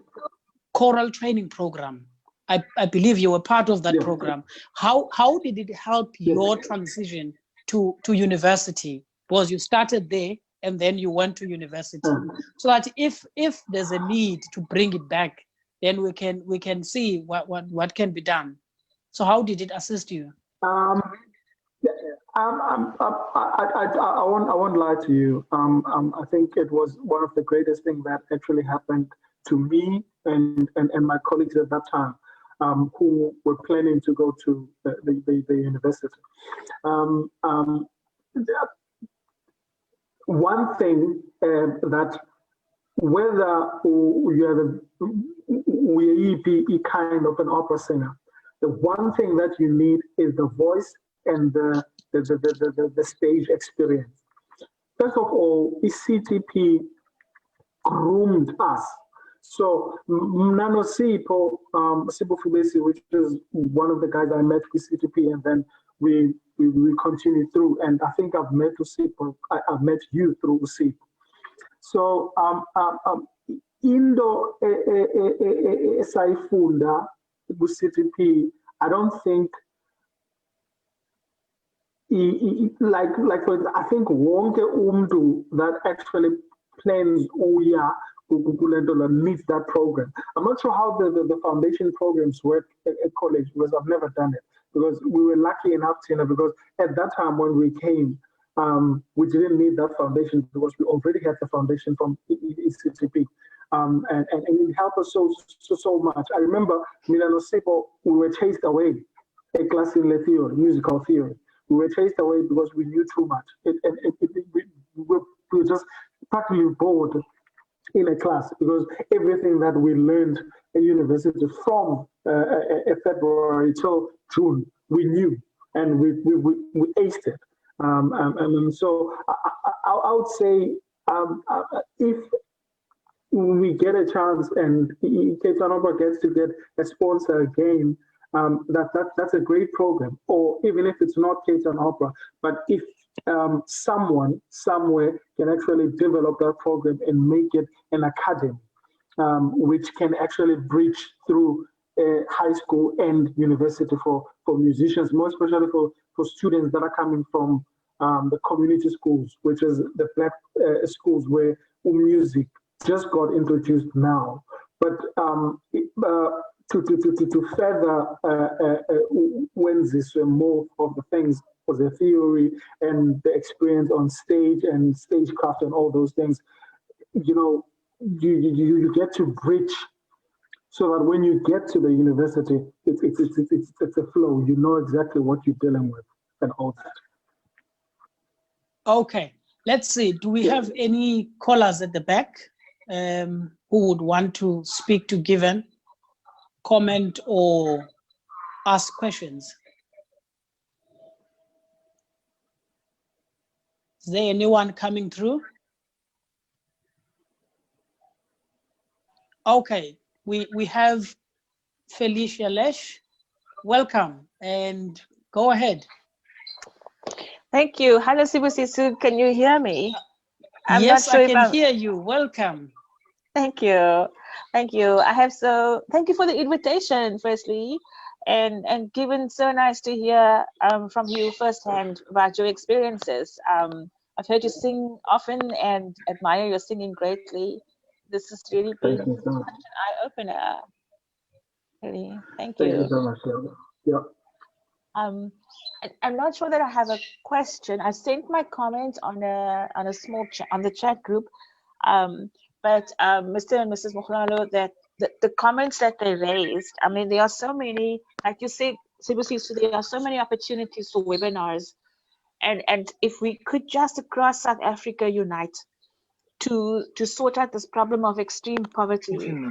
A: choral training program. I believe you were part of that program. How did it help your transition to university? Because you started there and then you went to university, so that if there's a need to bring it back, then we can see what can be done. So how did it assist you?
B: I won't lie to you. I think it was one of the greatest things that actually happened to me and my colleagues at that time, who were planning to go to the university. One thing that whether you have a kind of an opera singer, the one thing that you need is the voice and the stage experience. First of all, ECTP groomed us. So Nano Sipo, Sibusiso, which is one of the guys I met with CTP, and then we continued through. And I think I've met I've met you through Sipo. So Indo Saifunda with CTP, I don't think like for I think wonke umntu that actually plans uya kukulento needs that program. I'm not sure how the foundation programs work at college because I've never done it. Because we were lucky enough, Tina, because at that time when we came, we didn't need that foundation because we already had the foundation from ECTP. And it helped us so much. I remember Milano Sipo, we were chased away a class in theory, musical theory. We were chased away because we knew too much. We were just practically bored in a class because everything that we learned at university from February till June, we knew and we aced it. And so I would say if we get a chance and Cape Town gets to get a sponsor again, that's a great program. Or even if it's not Cape Town Opera, but if someone somewhere can actually develop that program and make it an academy, which can actually bridge through high school and university for musicians, more especially for students that are coming from the community schools, which is the black schools where music just got introduced now. But to further when this more of the things for the theory and the experience on stage and stagecraft and all those things, you get to bridge so that when you get to the university, it's a flow. You know exactly what you're dealing with and all that.
A: Okay, let's see. Do we have any callers at the back who would want to speak to Given, comment, or ask questions? Is there anyone coming through? Okay, we have Felicia Lesh. Welcome and go ahead.
F: Thank you. Hello, Sibusiso. Can you hear me?
A: Yes, I can hear you. Welcome.
F: Thank you. Thank you. Thank you for the invitation, firstly. And Given, so nice to hear from you firsthand about your experiences. I've heard you sing often and admire your singing greatly. This has really been such an eye-opener. Really, thank you.
B: Thank you so much. Yeah.
F: I'm not sure that I have a question. I sent my comment on a small chat on the chat group, but Mr. and Mrs. Mokhlalo, that the comments that they raised, I mean, there are so many, like you said, Sibusiso, there are so many opportunities for webinars, and if we could just across South Africa unite to sort out this problem of extreme poverty in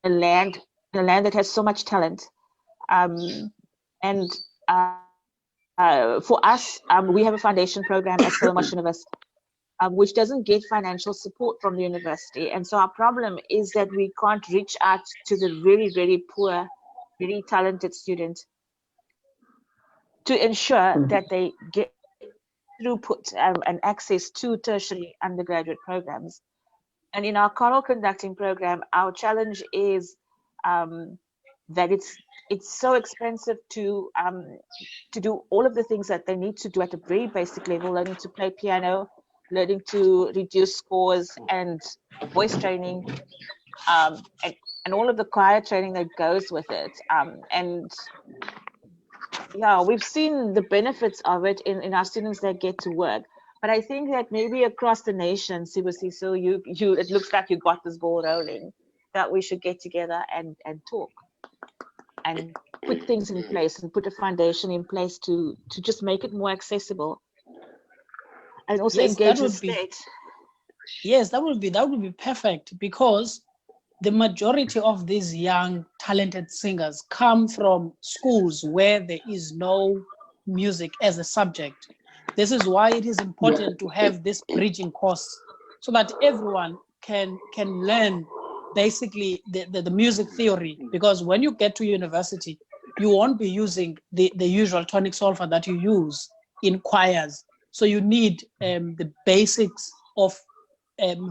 F: a land that has so much talent, and for us, we have a foundation program at Stellenbosch University, which doesn't get financial support from the university. And so our problem is that we can't reach out to the really, really poor, really talented students to ensure that they get throughput and access to tertiary undergraduate programs. And in our choral conducting program, our challenge is that it's so expensive to do all of the things that they need to do at a very basic level, learning to play piano, learning to reduce scores and voice training, and all of the choir training that goes with it. And yeah, we've seen the benefits of it in our students that get to work. But I think that maybe across the nation, Sibusiso, you it looks like you got this ball rolling, that we should get together and talk and put things in place and put a foundation in place to just make it more accessible and also engage the state.
A: Yes, that would be perfect, because the majority of these young talented singers come from schools where there is no music as a subject. This is why it is important to have this bridging course so that everyone can learn basically the music theory, because when you get to university, you won't be using the usual tonic solfa that you use in choirs. So you need the basics of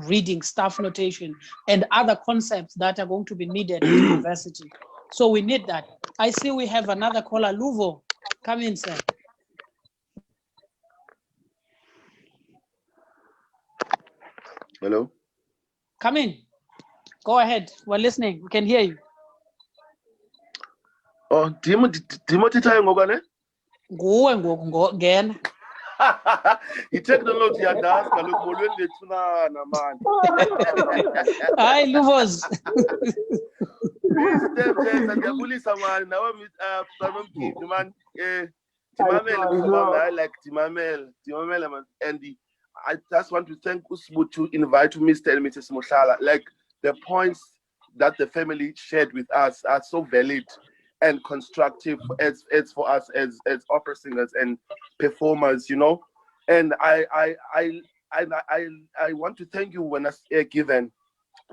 A: reading, staff notation, and other concepts that are going to be needed in university. So we need that. I see we have another caller, Luvo. Come in, sir.
G: Hello?
A: Come in. Go ahead. We're listening. We can hear you.
G: Oh, Timothy Tayongogane?
A: Nguwe ngoku ngena.
G: I-technology yadazi kaloku molweni ngethunana mani.
A: Hayi Luvos.
G: Mr. Njeza ngiyabulisa mani nawe Mgidi man. Timamele mhlobam, I like Timamele man. And I just want to thank Usbu to invite Mr. and Mrs. Mushala. Like the points that the family shared with us are so valid and constructive as for us as opera singers and performers, you know. And I want to thank you when Given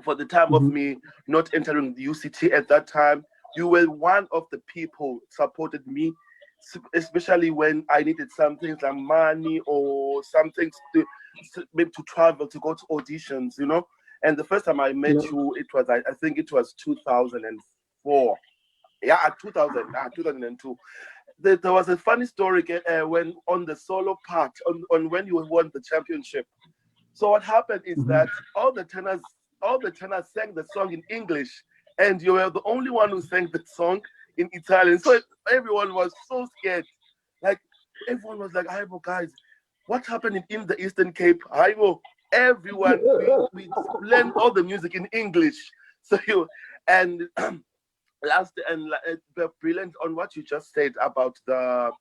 G: for the time of me not entering the UCT at that time. You were one of the people supported me, especially when I needed something like money or something to maybe to travel to go to auditions, you know. And the first time I met you, it was I think it was 2004. Yeah, 2002. There was a funny story when on the solo part on when you won the championship. So what happened is that all the tenors sang the song in English, and you were the only one who sang the song in Italian. So everyone was so scared. Like everyone was like, "Aibo, guys, what happened in the Eastern Cape? Aibo, everyone we learned all the music in English." So you and brilliant on what you just said about your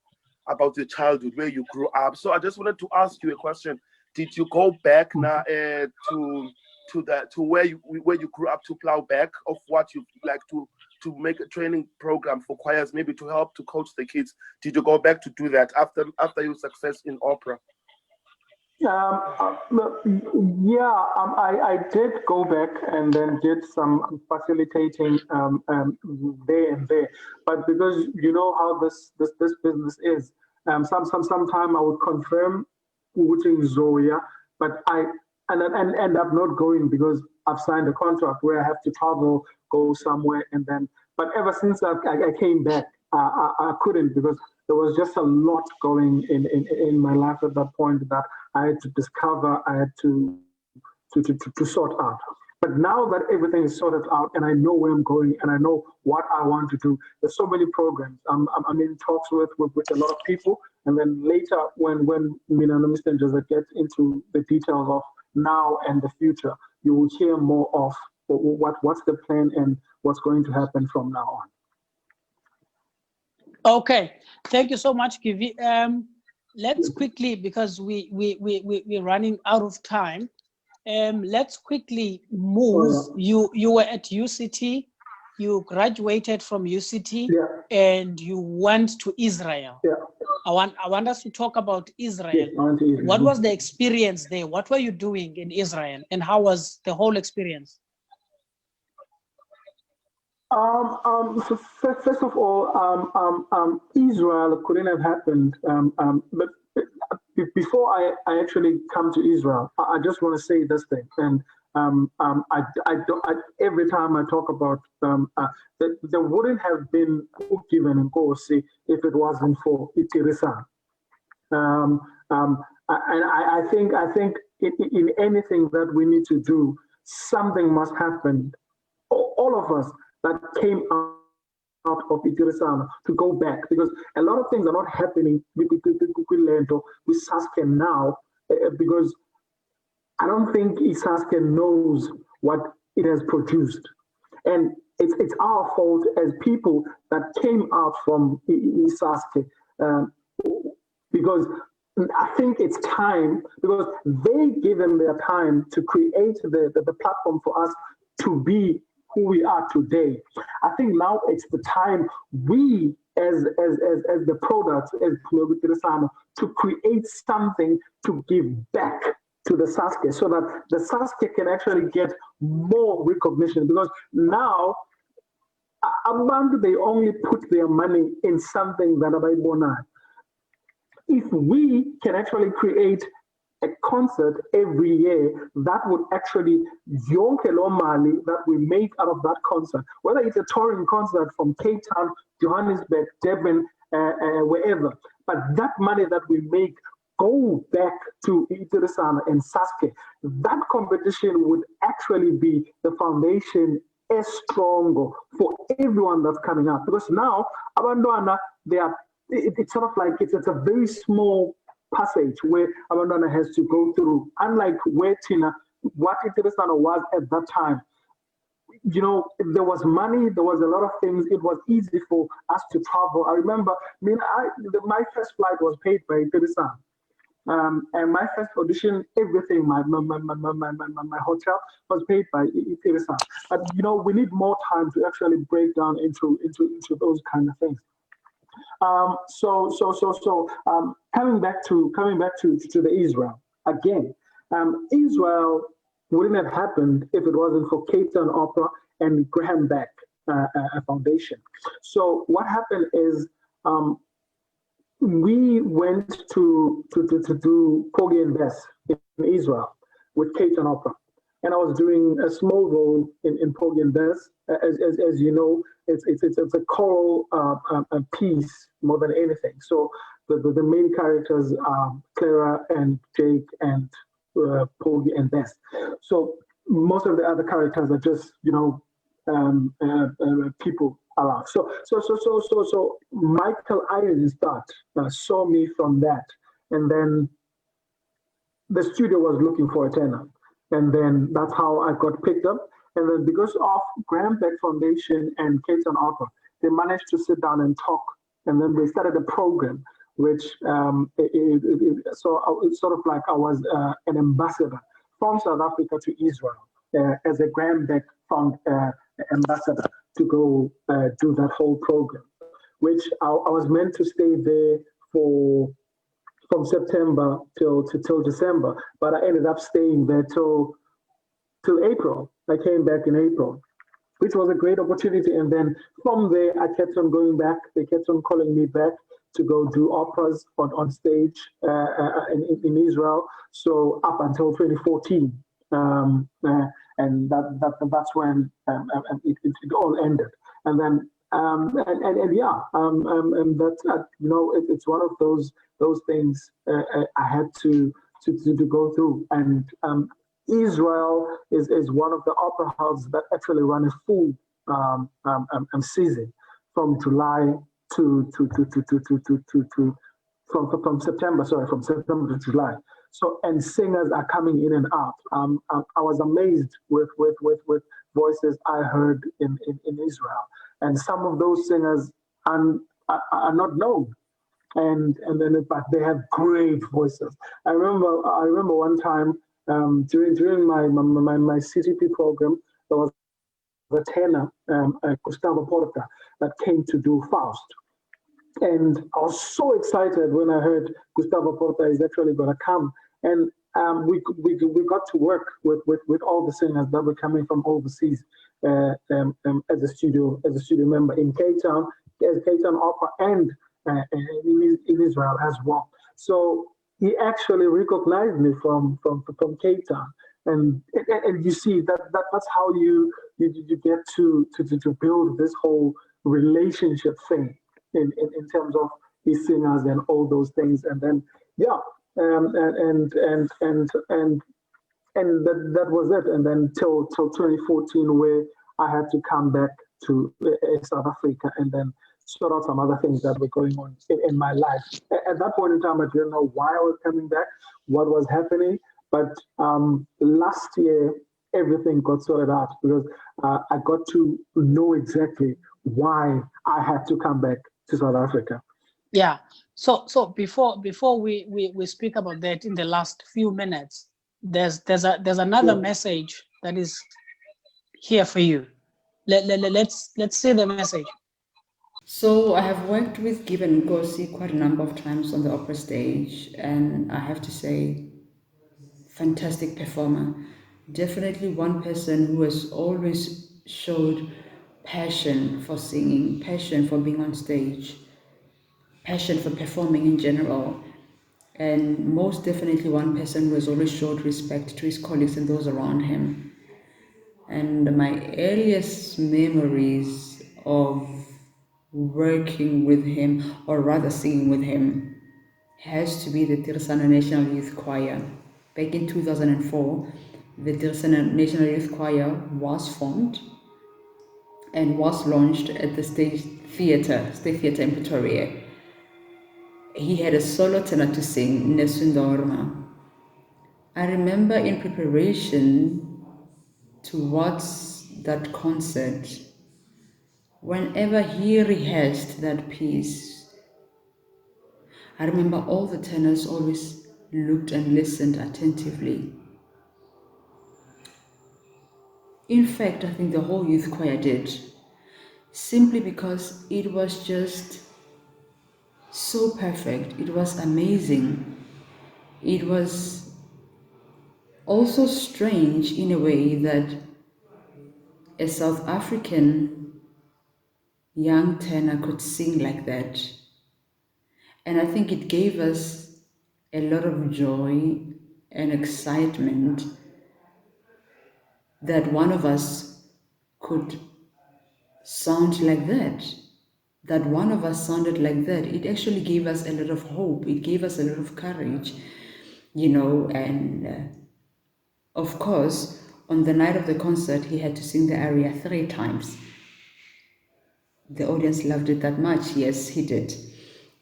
G: childhood, where you grew up. So I just wanted to ask you a question. Did you go back now to where you grew up, to plow back of what you like to make a training program for choirs, maybe to help to coach the kids? Did you go back to do that after your success in opera?
B: I did go back and then did some facilitating there and there. But because you know how this business is, sometime I would confirm Uting Zoya, but I end up not going because I've signed a contract where I have to travel, go somewhere, and then. But ever since I came back, I couldn't because there was just a lot going in my life at that point that I had to discover, I had to sort out. But now that everything is sorted out and I know where I'm going and I know what I want to do, there's so many programs. I'm in talks with a lot of people. And then later, when Mina and Mr. Njeza get into the details of now and the future, you will hear more of what's the plan and what's going to happen from now on.
A: Okay, thank you so much, Kivi. Let's quickly, because we're running out of time. Let's quickly move. You were at UCT, you graduated from UCT, and you went to Israel. I want us to talk about Israel. What was the experience there? What were you doing in Israel, and how was the whole experience?
B: So first of all, Israel couldn't have happened. But before I actually come to Israel, I just want to say this thing. And every time I talk about there wouldn't have been Given Nkosi if it wasn't for Itirisan. And I think in anything that we need to do, something must happen. All of us that came out of Itirisana to go back, because a lot of things are not happening with Saskia now, because I don't think Saskia knows what it has produced. And it's our fault as people that came out from Saskia, because I think it's time, because they gave them their time to create the platform for us to be who we are today. I think now it's the time we as the product, as to create something to give back to the Saskia, so that the Saskia can actually get more recognition, because now they only put their money in something that Abaibona. If we can actually create a concert every year, that would actually yonkelo mali that we make out of that concert, whether it's a touring concert from Cape Town, Johannesburg, Durban, wherever. But that money that we make go back to Itirisana and Sasuke, that competition would actually be the foundation as strong for everyone that's coming up. Because now, Abandona, they are, it's sort of like it's a very small passage where Abandona has to go through. Unlike where Tina, what Itirisana was at that time, there was money, there was a lot of things. It was easy for us to travel. I remember, my first flight was paid by Itirisana. And my first audition, everything, my hotel was paid by Iteresa. But we need more time to actually break down into those kind of things. Coming back to the Israel again. Israel wouldn't have happened if it wasn't for Cape Town Opera and Graham Beck Foundation. So what happened is. We went to do Kogi and Bess in Israel with Cape Town Opera. And I was doing a small role in Kogi and Bess. As you know, it's a choral piece more than anything. So the main characters are Clara and Jake and Kogi and Bess. So most of the other characters are just, people around. So Michael Eisenstadt saw me from that, and then the studio was looking for a tenor, and then that's how I got picked up. And then because of Graham Beck Foundation and Cape Town Opera, they managed to sit down and talk, and then they started a program, which so it's sort of like I was an ambassador from South Africa to Israel as a Graham Beck Fund ambassador to go do that whole program, which I was meant to stay there from September till December, but I ended up staying there till April. I came back in April, which was a great opportunity. And then from there, I kept on going back. They kept on calling me back to go do operas on stage in Israel. So up until 2014. And that's when it all ended. And then that's it's one of those things I had to go through. And Israel is one of the opera houses that actually run a full season from July from September to July. So, and singers are coming in and out. I was amazed with voices I heard in Israel, and some of those singers are not known, but they have great voices. I remember one time during my CTP program, there was a tenor, Gustavo Porta, that came to do Faust. And I was so excited when I heard Gustavo Porta is actually going to come. And we got to work with all the singers that were coming from overseas as a studio member in Cape Town, Cape Town Opera, and in Israel as well. So he actually recognized me from Cape Town, and you see that's how you get to build this whole relationship thing. In terms of his singers and all those things, and then and that was it. And then till 2014, where I had to come back to South Africa and then sort out some other things that were going on in my life. At that point in time, I didn't know why I was coming back, what was happening, but last year everything got sorted out because I got to know exactly why I had to come back to South Africa.
A: Yeah. So before we speak about that in the last few minutes, there's another message that is here for you. Let's see the message.
H: So I have worked with Given Nkosi quite a number of times on the opera stage, and I have to say, fantastic performer. Definitely one person who has always showed passion for singing, passion for being on stage, passion for performing in general, and most definitely one person who has always showed respect to his colleagues and those around him. And my earliest memories of working with him, or rather singing with him, has to be the Tirisano National Youth Choir. Back in 2004, the Tirisano National Youth Choir was formed and was launched at the State Theatre in Pretoria. He had a solo tenor to sing, Nesundorma. I remember in preparation towards that concert, whenever he rehearsed that piece, I remember all the tenors always looked and listened attentively. In fact, I think the whole youth choir did, simply because it was just so perfect. It was amazing. It was also strange in a way that a South African young tenor could sing like that. And I think it gave us a lot of joy and excitement that one of us could sound like that. That one of us sounded like that. It actually gave us a lot of hope. It gave us a lot of courage, and of course, on the night of the concert, he had to sing the aria 3 times. The audience loved it that much. Yes, he did.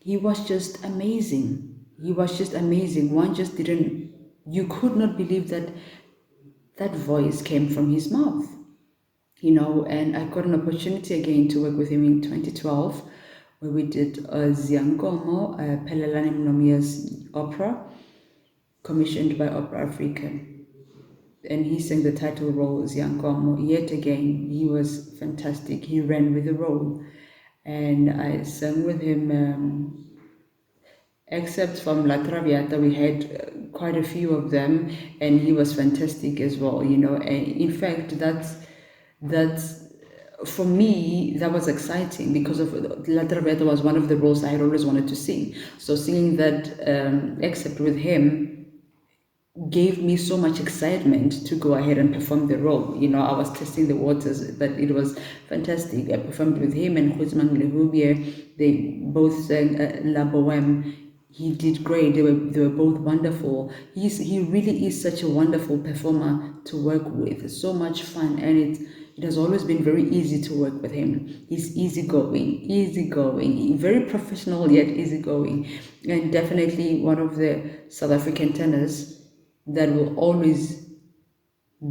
H: He was just amazing. He was just amazing. One just didn't, you could not believe that that voice came from his mouth. And I got an opportunity again to work with him in 2012, where we did Ziankomo, Pelelani Mnomia's opera, commissioned by Opera Africa. And he sang the title role, Ziankomo. Yet again, he was fantastic. He ran with the role. And I sang with him, except from La Traviata, we had quite a few of them, and he was fantastic as well, And in fact, that's for me, that was exciting because of La Traviata was one of the roles I had always wanted to sing. So singing that except with him gave me so much excitement to go ahead and perform the role. I was testing the waters, but it was fantastic. I performed with him and Guzman Lehubier. They both sang La Bohème. He did great. They were both wonderful. He really is such a wonderful performer to work with. So much fun, and it has always been very easy to work with him. He's easygoing, very professional yet easygoing, and definitely one of the South African tenors that will always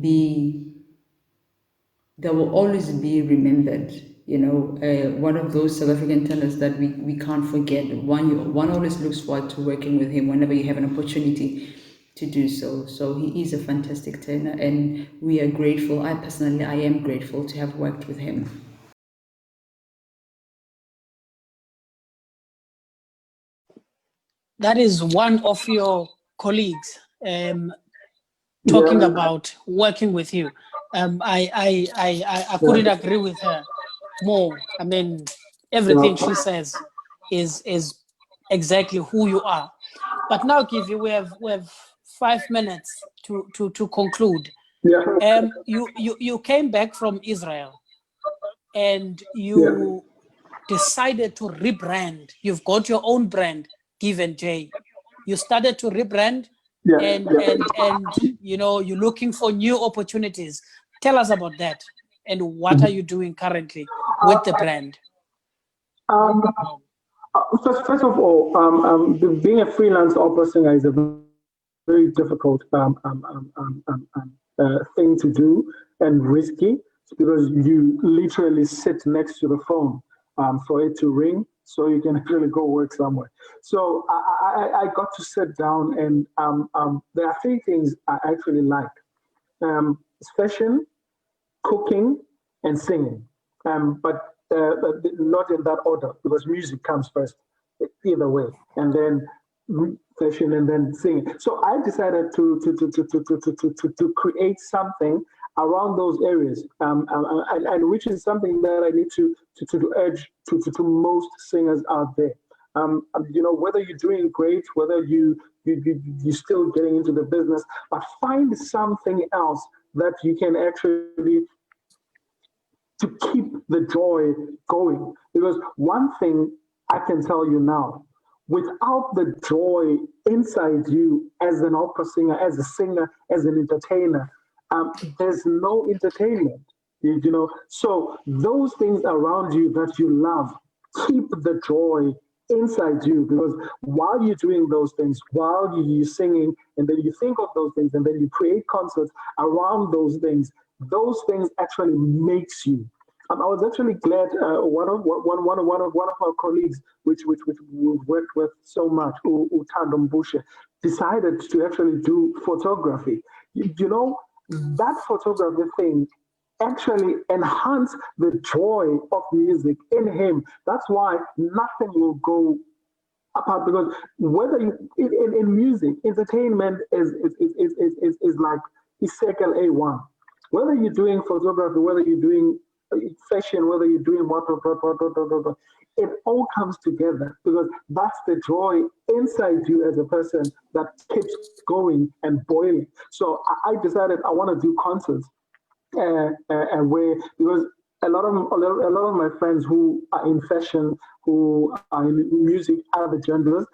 H: be remembered. One of those South African tenors that we can't forget. One always looks forward to working with him whenever you have an opportunity to do so. So he is a fantastic tenor, and we are grateful. I am grateful to have worked with him.
A: That is one of your colleagues talking about working with you. I couldn't agree with her more. I mean, everything she says is exactly who you are. But now, Givi, we have 5 minutes to conclude. You came back from Israel, and you decided to rebrand. You've got your own brand, Given J. You started to rebrand, and you're looking for new opportunities. Tell us about that, and what are you doing currently with the brand?
B: First of all, being a freelance opera singer is a very difficult thing to do and risky, because you literally sit next to the phone for it to ring, so you can actually go work somewhere. So I got to sit down, and there are 3 things I actually like: fashion, cooking, and singing. But not in that order, because music comes first, either way, and then fashion, and then singing. So I decided to create something around those areas, and which is something that I need to urge to most singers out there. Whether you're doing great, whether you're still getting into the business, but find something else that you can actually to keep the joy going. Because one thing I can tell you now, without the joy inside you as an opera singer, as a singer, as an entertainer, there's no entertainment. So those things around you that you love, keep the joy inside you, because while you're doing those things, while you're singing, and then you think of those things, and then you create concerts around those things actually makes you. I was actually glad one of our colleagues, which we've worked with so much, Utando Mbushe, decided to actually do photography. That photography thing actually enhance the joy of music in him. That's why nothing will go apart, because whether you in music, entertainment is like cycle A1. Whether you're doing photography, whether you're doing fashion, whether you're doing what, it all comes together, because that's the joy inside you as a person that keeps going and boiling. So I decided I want to do concerts where, because a lot of my friends who are in fashion, who are in music, other genres,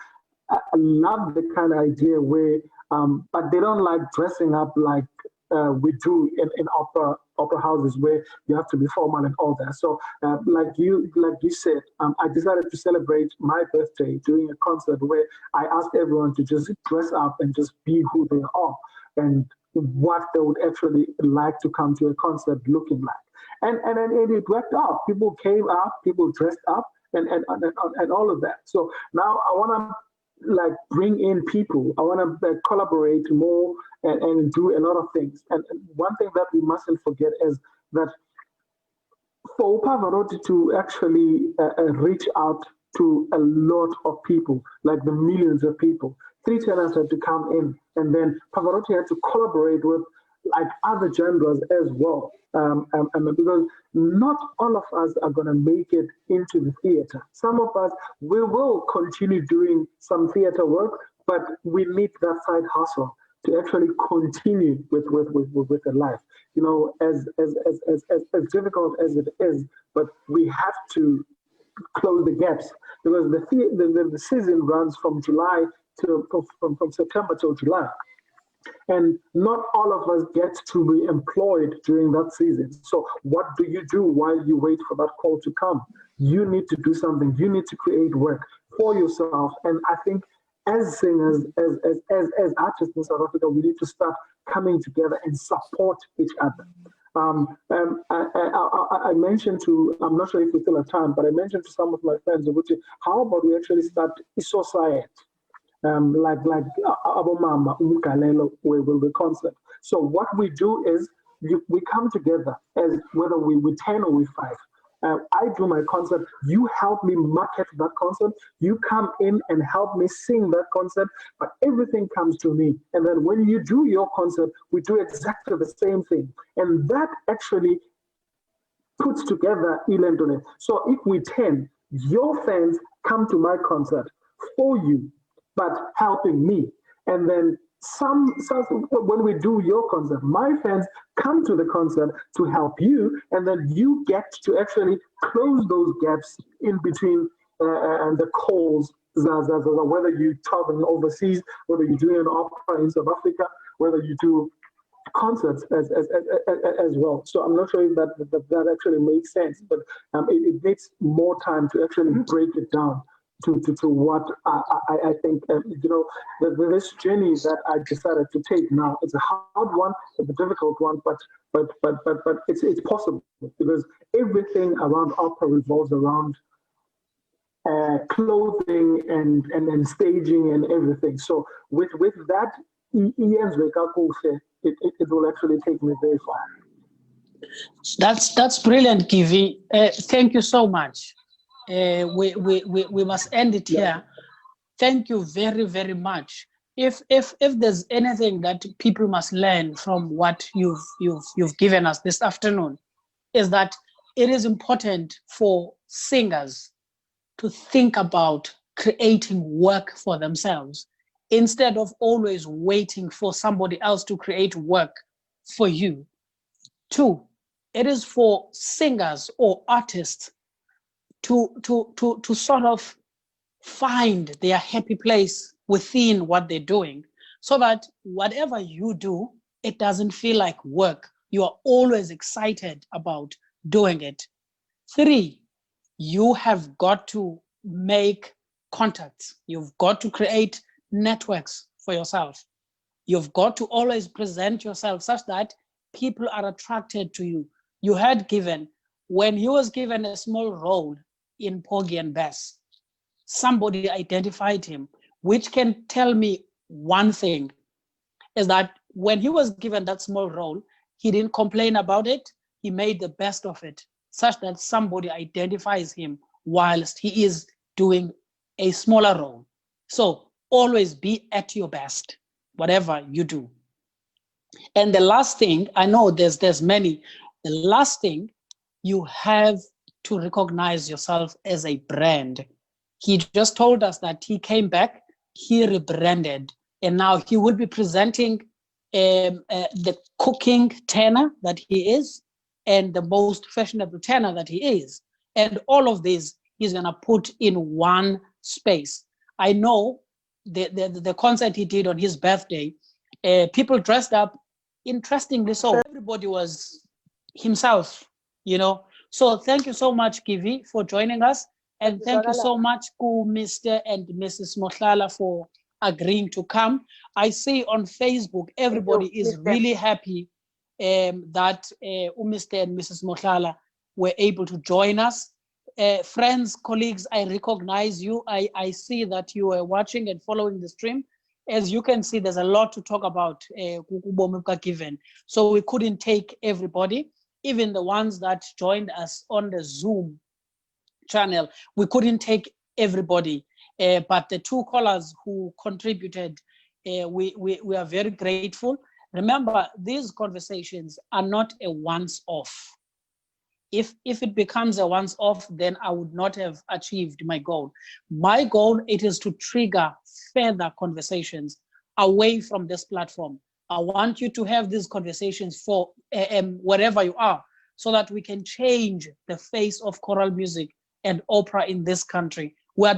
B: I love the kind of idea where, but they don't like dressing up like we do in opera houses, where you have to be formal and all that. So, like you said, I decided to celebrate my birthday doing a concert where I asked everyone to just dress up and just be who they are, and what they would actually like to come to a concert looking like. And it worked out. People came up, people dressed up, and all of that. So now I want to bring in people. I want to collaborate more and do a lot of things. And one thing that we mustn't forget is that for Pavarotti to actually reach out to a lot of people, like the millions of people, three tenors had to come in, and then Pavarotti had to collaborate with other genres as well. Because not all of us are going to make it into the theater. Some of us, we will continue doing some theater work, but we need that side hustle to actually continue with the life. As difficult as it is, but we have to close the gaps, because the season runs from July to from September till July. And not all of us get to be employed during that season. So what do you do while you wait for that call to come? You need to do something. You need to create work for yourself. And I think as singers, as artists in South Africa, we need to start coming together and support each other. I mentioned to, I'm not sure if we still have time, but I mentioned to some of my friends, how about we actually start a society? Like Abomama Umugalelo will be concert. So what we do is we come together, as whether we 10 or we 5. I do my concert, you help me market that concert, you come in and help me sing that concert, but everything comes to me. And then when you do your concert, we do exactly the same thing. And that actually puts together Ilendone. So if we 10, your fans come to my concert for you, but helping me. And then when we do your concert, my fans come to the concert to help you, and then you get to actually close those gaps in between the calls, whether you're traveling overseas, whether you're doing an opera in South Africa, whether you do concerts as well. So I'm not sure if that actually makes sense, but it needs more time to actually break it down to what I think, this journey that I decided to take now. It's a hard one, it's a difficult one, but it's possible, because everything around opera revolves around clothing and staging and everything. So with that, it will actually take me very far.
A: That's brilliant, Kivi. Thank you so much. We must end it here. Thank you very, very much. If there's anything that people must learn from what you've given us this afternoon, is that it is important for singers to think about creating work for themselves instead of always waiting for somebody else to create work for you. 2, it is for singers or artists to sort of find their happy place within what they're doing, so that whatever you do, it doesn't feel like work. You are always excited about doing it. 3, you have got to make contacts. You've got to create networks for yourself. You've got to always present yourself such that people are attracted to you. You had Given, when he was given a small role in Porgy and Bess, somebody identified him, which can tell me one thing, is that when he was given that small role, he didn't complain about it. He made the best of it, such that somebody identifies him whilst he is doing a smaller role. So always be at your best, whatever you do. And the last thing, I know there's many, the last thing, you have to recognize yourself as a brand. He just told us that he came back, he rebranded, and now he will be presenting the cooking tenor that he is and the most fashionable tenor that he is. And all of this he's gonna put in one space. I know the concert he did on his birthday, people dressed up interestingly so. Everybody was himself, you know. So thank you so much, Kivi, for joining us. And thank you so much to Mr. and Mrs. Mohlala for agreeing to come. I see on Facebook, everybody is really happy that Mr. and Mrs. Mohlala were able to join us. Friends, colleagues, I recognize you. I see that you are watching and following the stream. As you can see, there's a lot to talk about Given. So we couldn't take everybody, even the ones that joined us on the Zoom channel. We couldn't take everybody, but the 2 callers who contributed, we are very grateful. Remember, these conversations are not a once-off. If it becomes a once-off, then I would not have achieved my goal. My goal, it is to trigger further conversations away from this platform. I want you to have these conversations for wherever you are, so that we can change the face of choral music and opera in this country. We are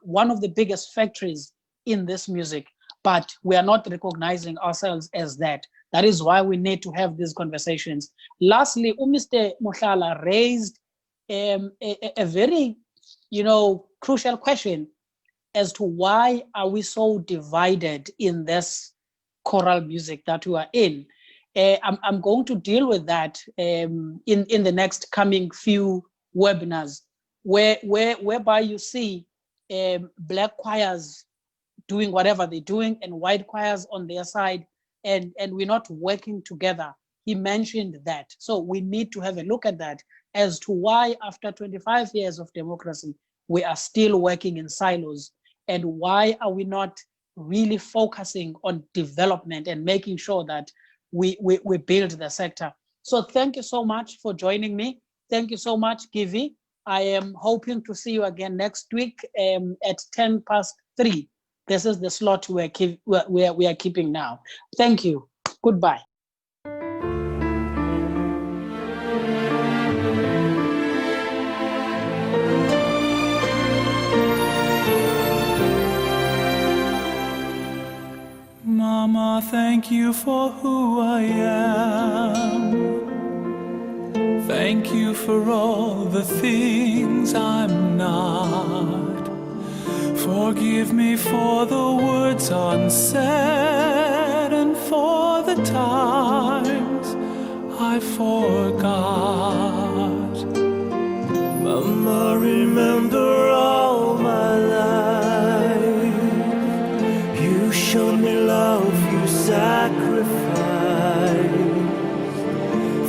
A: one of the biggest factories in this music, but we are not recognizing ourselves as that. That is why we need to have these conversations. Lastly, Mr. Mohlala raised a very, crucial question as to why are we so divided in this choral music that we are in. I'm going to deal with that in the next coming few webinars, whereby you see black choirs doing whatever they're doing and white choirs on their side, and we're not working together. He mentioned that. So we need to have a look at that as to why after 25 years of democracy, we are still working in silos, and why are we not really focusing on development and making sure that we build the sector. So thank you so much for joining me. Thank you so much, Givi. I am hoping to see you again next week at 3:10. This is the slot we are keeping now. Thank you. Goodbye.
I: Mama, thank you for who I am. Thank you for all the things I'm not. Forgive me for the words unsaid and for the times I forgot. Mama, remember all my life. You showed me love, you sacrificed.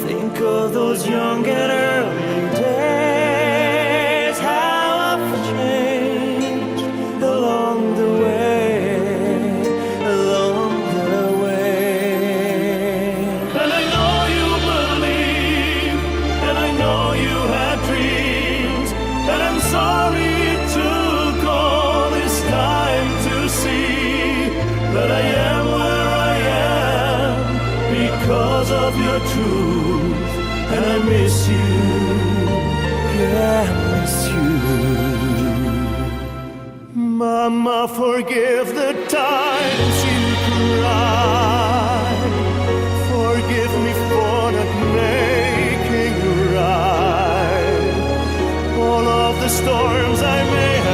I: Think of those young and early days, how I've changed along the way, along the way. And I know you believe, and I know you had dreams, and I'm sorry it took all this time to see that I am where I am because of your truth, and I miss you, yeah, I miss you. Mama, forgive the times you cried. Forgive me for not making right. All of the storms I may